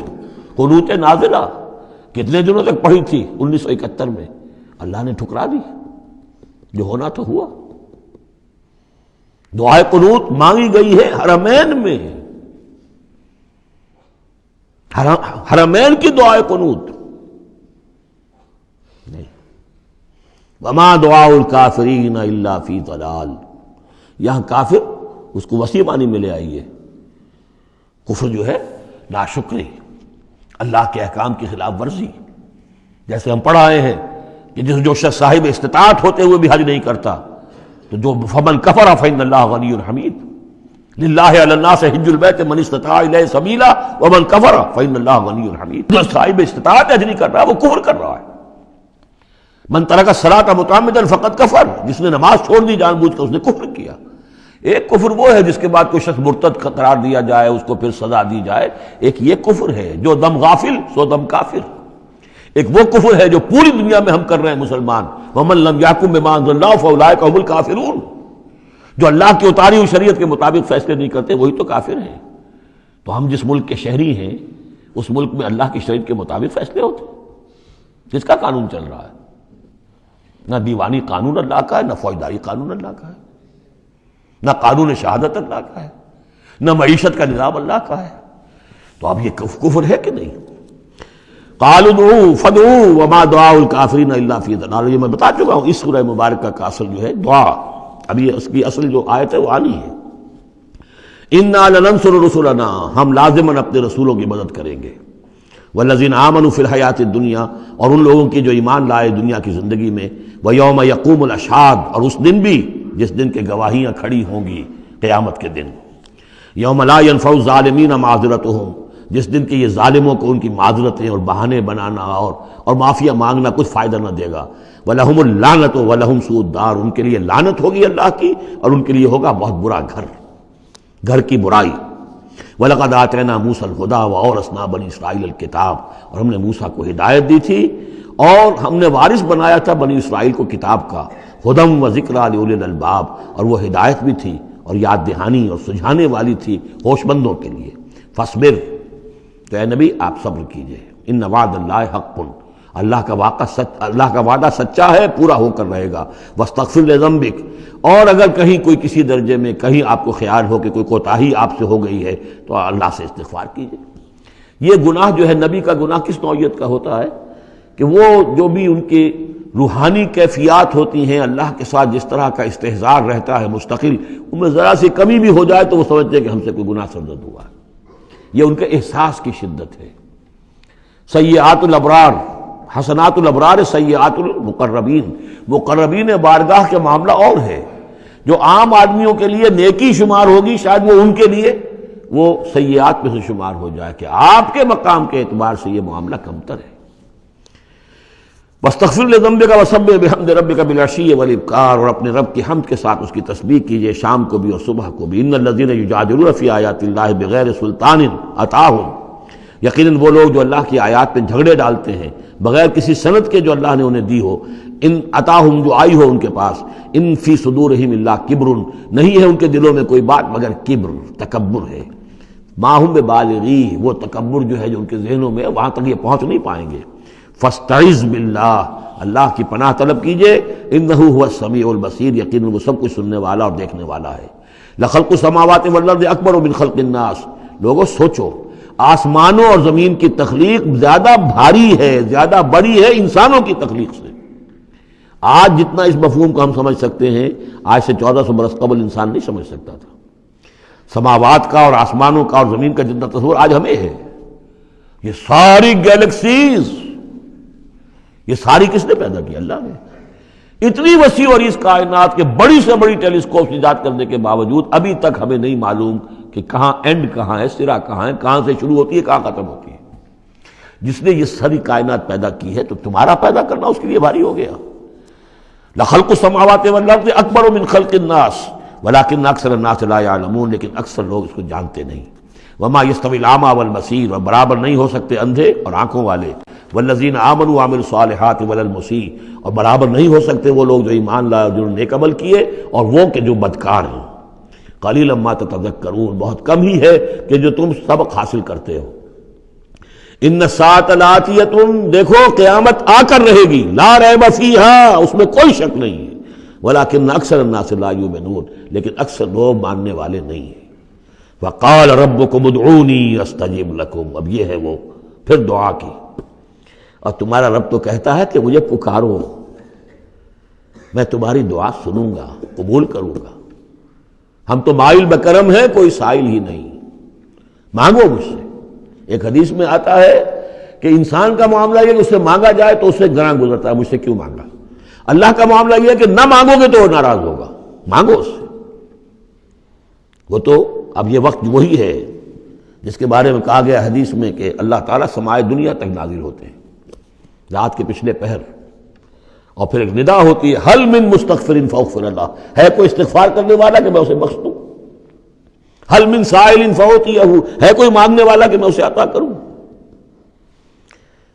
قنوت نازلہ کتنے دنوں تک پڑھی تھی 1971 میں، اللہ نے ٹھکرا دی، جو ہونا تو ہوا۔ دعائے قنوت مانگی گئی ہے حرمین میں، حرمین کی دعائے قنوت نہیں۔ وما دعاء الکافرین الا فی ضلال، یہاں کافر اس کو وسیع معنی میں لے آئیے، کفر جو ہے ناشکری، اللہ کے احکام کی خلاف ورزی، جیسے ہم پڑھ آئے ہیں کہ جو شخص صاحب استطاعت ہوتے ہوئے بھی حج نہیں کرتا، تو جو فمن کفر فإن اللہ غنی حمید، للہ علی الناس حج البیت من استطاع الیہ سبیلا ومن کفر فإن اللہ غنی حمید، جو صاحب استطاعت حج نہیں کر رہا وہ کفر کر رہا ہے۔ من ترک الصلاۃ متعمدا فقد کفر، جس نے نماز چھوڑ دی جان بوجھ کر اس نے کفر کیا۔ ایک کفر وہ ہے جس کے بعد کوئی شخص مرتد قرار دیا جائے، اس کو پھر سزا دی جائے، ایک یہ کفر ہے جو دم غافل سو دم کافر، ایک وہ کفر ہے جو پوری دنیا میں ہم کر رہے ہیں مسلمان، وَمَن لَّمْ يَحْكُم بِمَا أَنزَلَ اللَّهُ فَأُولَٰئِكَ هُمُ الْكَافِرُونَ، جو اللہ کی اتاری ہوئی شریعت کے مطابق فیصلے نہیں کرتے وہی تو کافر ہیں۔ تو ہم جس ملک کے شہری ہیں اس ملک میں اللہ کی شریعت کے مطابق فیصلے ہوتے ہیں، جس کا قانون چل رہا ہے، نہ دیوانی قانون اللہ کا ہے، نہ فوجداری قانون اللہ کا ہے، نہ قانون شہادت اللہ کا ہے، نہ معیشت کا نظام اللہ کا ہے۔ تو اب یہ کفر ہے کہ نہیں؟ قالوا ادعوا فادعوا وما دعاء الکافرین الا فی ضلال، یہ میں بتا چکا ہوں، اس سورہ مبارکہ کا اصل جو ہے دعا، ابھی اس کی اصل جو آیت ہے وہ آنی ہے۔ انا لننصر رسلنا، ہم لازماً اپنے رسولوں کی مدد کریں گے، والذین آمنوا فی الحیات الدنیا، اور ان لوگوں کی جو ایمان لائے دنیا کی زندگی میں، ویوم یقوم الاشہاد، اور اس دن بھی جس دن کے گواہیاں کھڑی ہوں گی قیامت کے دن، یوم لا ینفع الظالمین معذرتہم، جس دن کے یہ ظالموں کو ان کی معذرتیں اور بہانے بنانا اور معافیہ مانگنا کچھ فائدہ نہ دے گا، وَلَهُمُ اللَّعْنَةُ وَلَهُمْ سُوءُ الدَّارِ، ان کے لیے لعنت ہوگی اللہ کی اور ان کے لیے ہوگا بہت برا گھر کی برائی۔ وَلَقَدْ آتَيْنَا مُوسَى الْهُدَىٰ وَأَوْرَثْنَا بَنِي إِسْرَائِيلَ الْكِتَابَ، اور ہم نے موسیٰ کو ہدایت دی تھی اور ہم نے وارث بنایا تھا بنی اسرائیل کو کتاب کا، ہدی وذکریٰ لأولی الألباب، اور وہ ہدایت بھی تھی اور یاد دہانی اور سجھانے والی تھی ہوش مندوں کے لیے۔ فاصبر، تو اے نبی آپ صبر کیجئے، ان وعد اللہ حق، اللہ کا وعدہ سچا ہے، پورا ہو کر رہے گا۔ واستغفر لذنبک، اور اگر کہیں کوئی کسی درجے میں کہیں آپ کو خیال ہو کہ کوئی کوتاہی آپ سے ہو گئی ہے تو اللہ سے استغفار کیجئے۔ یہ گناہ جو ہے نبی کا گناہ کس نوعیت کا ہوتا ہے کہ وہ جو بھی ان کی روحانی کیفیات ہوتی ہیں اللہ کے ساتھ جس طرح کا استحضار رہتا ہے مستقل، ان میں ذرا سی کمی بھی ہو جائے تو وہ سمجھتے ہیں کہ ہم سے کوئی گناہ سرزد ہوا ہے، یہ ان کے احساس کی شدت ہے۔ سیئات الابرار حسنات الابرار سیئات المقربین، مقربین بارگاہ کے معاملہ اور ہے، جو عام آدمیوں کے لیے نیکی شمار ہوگی شاید وہ ان کے لیے وہ سیئات میں سے شمار ہو جائے کہ آپ کے مقام کے اعتبار سے یہ معاملہ کمتر ہے۔ واستغفر لذنبک وسبح بحمد ربک بالعشی والابکار، اور اپنے رب کی حمد کے ساتھ اس کی تسبیح کیجئے شام کو بھی اور صبح کو بھی۔ ان الذین یجادلون فی آیات اللہ بغیر سلطان اتاہم، یقیناً وہ لوگ جو اللہ کی آیات پہ جھگڑے ڈالتے ہیں بغیر کسی سند کے جو اللہ نے انہیں دی ہو، ان اتاہم جو آئی ہو ان کے پاس، ان فی صدورہم الا کبر، نہیں ہے ان کے دلوں میں کوئی بات مگر کبر، تکبر ہے۔ ما ہم ببالغی، وہ تکبر جو ہے جو ان کے ذہنوں میں وہاں تک یہ پہنچ نہیں پائیں گے۔ فاستعذ باللہ، اللہ کی پناہ طلب کیجئے، انہ هو السمیع البصیر، یقیناً وہ سب کچھ سننے والا اور دیکھنے والا ہے۔ لخلق السماوات والارض اکبر من خلق الناس، لوگوں سوچو آسمانوں اور زمین کی تخلیق زیادہ بھاری ہے، زیادہ بڑی ہے انسانوں کی تخلیق سے۔ آج جتنا اس مفہوم کو ہم سمجھ سکتے ہیں، آج سے 1400 برس قبل انسان نہیں سمجھ سکتا تھا۔ سماوات کا اور آسمانوں کا اور زمین کا جتنا تصور آج ہمیں ہے، یہ ساری گیلیکسیز، یہ ساری کس نے پیدا کی؟ اللہ نے۔ اتنی وسیع اور اس کائنات کے بڑی سے بڑی ٹیلیسکوپ ایجاد کرنے کے باوجود ابھی تک ہمیں نہیں معلوم کہ کہاں اینڈ کہاں ہے، سرا کہاں ہے، کہاں سے شروع ہوتی ہے، کہاں ختم ہوتی ہے۔ جس نے یہ ساری کائنات پیدا کی ہے تو تمہارا پیدا کرنا اس کے لیے بھاری ہو گیا۔ لخلق السماوات والارض اکبر من خلق الناس ولکن اکثر الناس لا یعلمون، لیکن اکثر لوگ اس کو جانتے نہیں۔ وما یستوی الاعمی والبصیر، اور برابر نہیں ہو سکتے اندھے اور آنکھوں والے، والذین آمنوا وعملوا الصالحات ولا المسیء، اور برابر نہیں ہو سکتے وہ لوگ جو ایمان لائے اور جنہوں نے نیک عمل کیے اور وہ کہ جو بدکار ہیں۔ قلیلا ما تتذکرون، بہت کم ہی ہے کہ جو تم سبق حاصل کرتے ہو۔ ان الساعۃ لآتیۃ، دیکھو قیامت آ کر رہے گی، لا ریب فیہا، اس میں کوئی شک نہیں ہے، ولکن اکثر الناس لا یؤمنون، لیکن اکثر لوگ ماننے والے نہیں ہیں۔ وقال ربکم ادعونی استجب لکم، اب یہ ہے وہ پھر دعا کی، اور تمہارا رب تو کہتا ہے کہ مجھے پکارو، میں تمہاری دعا سنوں گا، قبول کروں گا۔ ہم تو مائل بکرم ہیں، کوئی سائل ہی نہیں، مانگو مجھ سے۔ ایک حدیث میں آتا ہے کہ انسان کا معاملہ یہ کہ اس سے مانگا جائے تو اس سے گراں گزرتا ہے، مجھ سے کیوں مانگا۔ اللہ کا معاملہ یہ ہے کہ نہ مانگو گے تو وہ ناراض ہوگا، مانگو اس سے۔ وہ تو اب یہ وقت وہی ہے جس کے بارے میں کہا گیا حدیث میں کہ اللہ تعالیٰ سمائے دنیا تک نازل ہوتے ہیں رات کے پچھلے پہر، اور پھر ایک ندا ہوتی ہے حل من مستغفر فاغفر اللہ، ہے کوئی استغفار کرنے والا کہ میں اسے بخش دوں، حل من سائل فاعطیہ، ہے کوئی مانگنے والا کہ میں اسے عطا کروں۔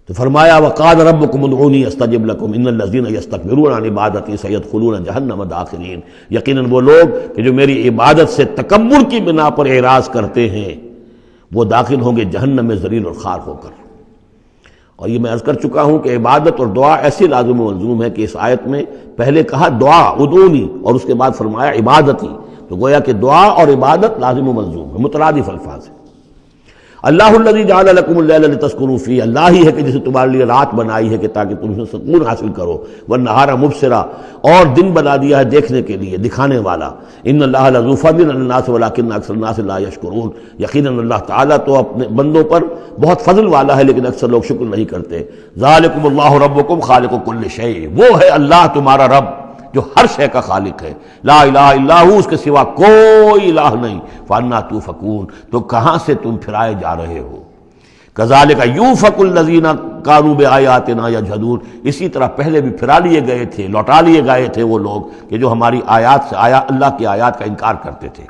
تو فرمایا وقال ربکم ادعونی استجب لکم ان الذین یستکبرون عن عبادتی سیدخلون جہنم داخرین، یقیناً وہ لوگ کہ جو میری عبادت سے تکبر کی بنا پر اعراض کرتے ہیں وہ داخل ہوں گے جہنم میں ذلیل اور خوار ہو کر۔ اور یہ میں عرض کر چکا ہوں کہ عبادت اور دعا ایسی لازم و ملزوم ہے کہ اس آیت میں پہلے کہا دعا ادعونی اور اس کے بعد فرمایا عبادتی، تو گویا کہ دعا اور عبادت لازم و ملزوم ہے، مترادف الفاظ ہیں۔ اللہ الذی جعل لکم اللیل لتسکنوا فیہ، اللہ ہی ہے کہ جسے تمہارے لیے رات بنائی ہے کہ تاکہ تم اس میں سکون حاصل کرو، والنہار مبصرا، اور دن بنا دیا ہے دیکھنے کے لیے، دکھانے والا۔ ان اللہ لذو فضل علی الناس ولکن اکثر الناس لا یشکرون، یقیناً اللہ تعالیٰ تو اپنے بندوں پر بہت فضل والا ہے لیکن اکثر لوگ شکر نہیں کرتے۔ ذالکم اللہ ربکم خالق کل شیء، وہ ہے اللہ تمہارا رب جو ہر شے کا خالق ہے، لا الہ الا ہو، اس کے سوا کوئی الہ نہیں، فانا توفکون، تو کہاں سے تم پھرائے جا رہے ہو۔ کذالک یوفک الذین کانوا بآیاتنا یجحدون، اسی طرح پہلے بھی پھرا لیے گئے تھے، لوٹا لیے گئے تھے وہ لوگ کہ جو ہماری آیات سے اللہ کی آیات کا انکار کرتے تھے۔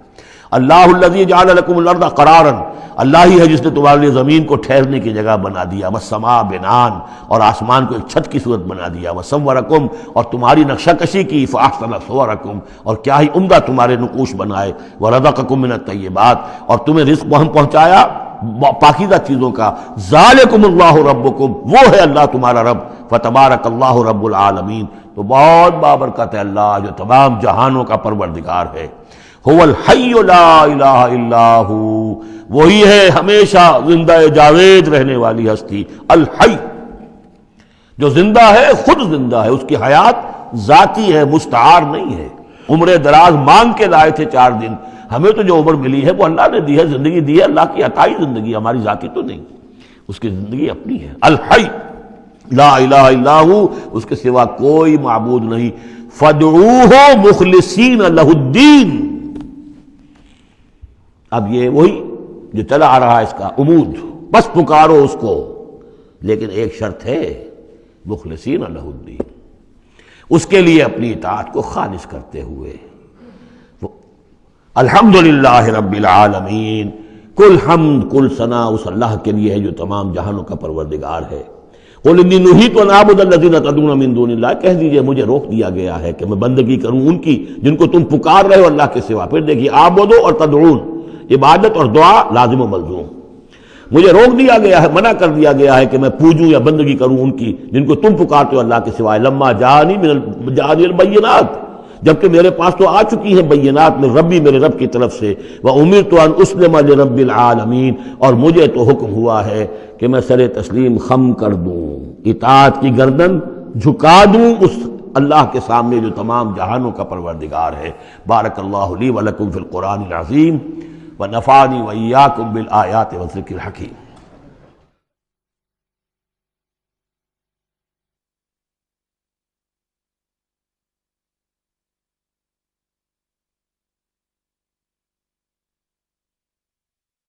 اللہ الذی جعل لکم الارض قرارا، اللہ ہی ہے جس نے تمہارے لیے زمین کو ٹھہرنے کی جگہ بنا دیا، والسماء بناء، اور آسمان کو ایک چھت کی صورت بنا دیا، وصورکم، اور تمہاری نقشہ کشی کی، فاحسن صورکم، اور کیا ہی عمدہ تمہارے نقوش بنائے، ورزقکم من الطیبات، اور تمہیں رزق ہم پہنچایا پاکیزہ چیزوں کا۔ ذالکم اللہ ربکم، وہ ہے اللہ تمہارا رب، فتبارک اللہ رب العالمین، تو بہت بابرکت ہے اللہ جو تمام جہانوں کا پروردگار ہے۔ هو الحی لا الہ الا ہو، وہی ہے ہمیشہ زندہ جاوید رہنے والی ہستی، الحی، جو زندہ ہے، خود زندہ ہے، اس کی حیات ذاتی ہے، مستعار نہیں ہے۔ عمر دراز مانگ کے لائے تھے 4 دن، ہمیں تو جو عمر ملی ہے وہ اللہ نے دی ہے، زندگی دی ہے، اللہ کی عطائی زندگی، ہماری ذاتی تو نہیں، اس کی زندگی اپنی ہے۔ الحی لا الہ الا ہو، اس کے سوا کوئی معبود نہیں، فادعوہ مخلصین لہ الدین۔ اب یہ وہی جو چلا آ رہا ہے اس کا عمود، بس پکارو اس کو، لیکن ایک شرط ہے، مخلصین لہ الدین، اس کے لیے اپنی اطاعت کو خالص کرتے ہوئے۔ الحمدللہ رب العالمین، کل حمد کل ثنا اس اللہ کے لیے ہے جو تمام جہانوں کا پروردگار ہے۔ قل انی نہیت ان اعبد الذین تدعون من دون اللہ، کہہ دیجئے مجھے روک دیا گیا ہے کہ میں بندگی کروں ان کی جن کو تم پکار رہے ہو اللہ کے سوا۔ پھر دیکھیے اعبدو اور تدعون، عبادت اور دعا لازم و ملزوم۔ مجھے روک دیا گیا ہے، منع کر دیا گیا ہے کہ میں پوجوں یا بندگی کروں ان کی جن کو تم پکارتے ہو اللہ کے سوائے۔ لما جانی البینات، جبکہ میرے پاس تو آ چکی ہیں بینات من ربی، میرے رب کی طرف سے، وَأُمِرْتُ أَنْ أُسْلِمَ لِرَبِّ الْعَالَمِينَ، اور مجھے تو حکم ہوا ہے کہ میں سر تسلیم خم کر دوں، اطاعت کی گردن جھکا دوں اس اللہ کے سامنے جو تمام جہانوں کا پروردگار ہے۔ بارک اللہ لی ولکم فی القرآن العظیم ونفعنی وإیاکم بالآیات والذکر الحکیم۔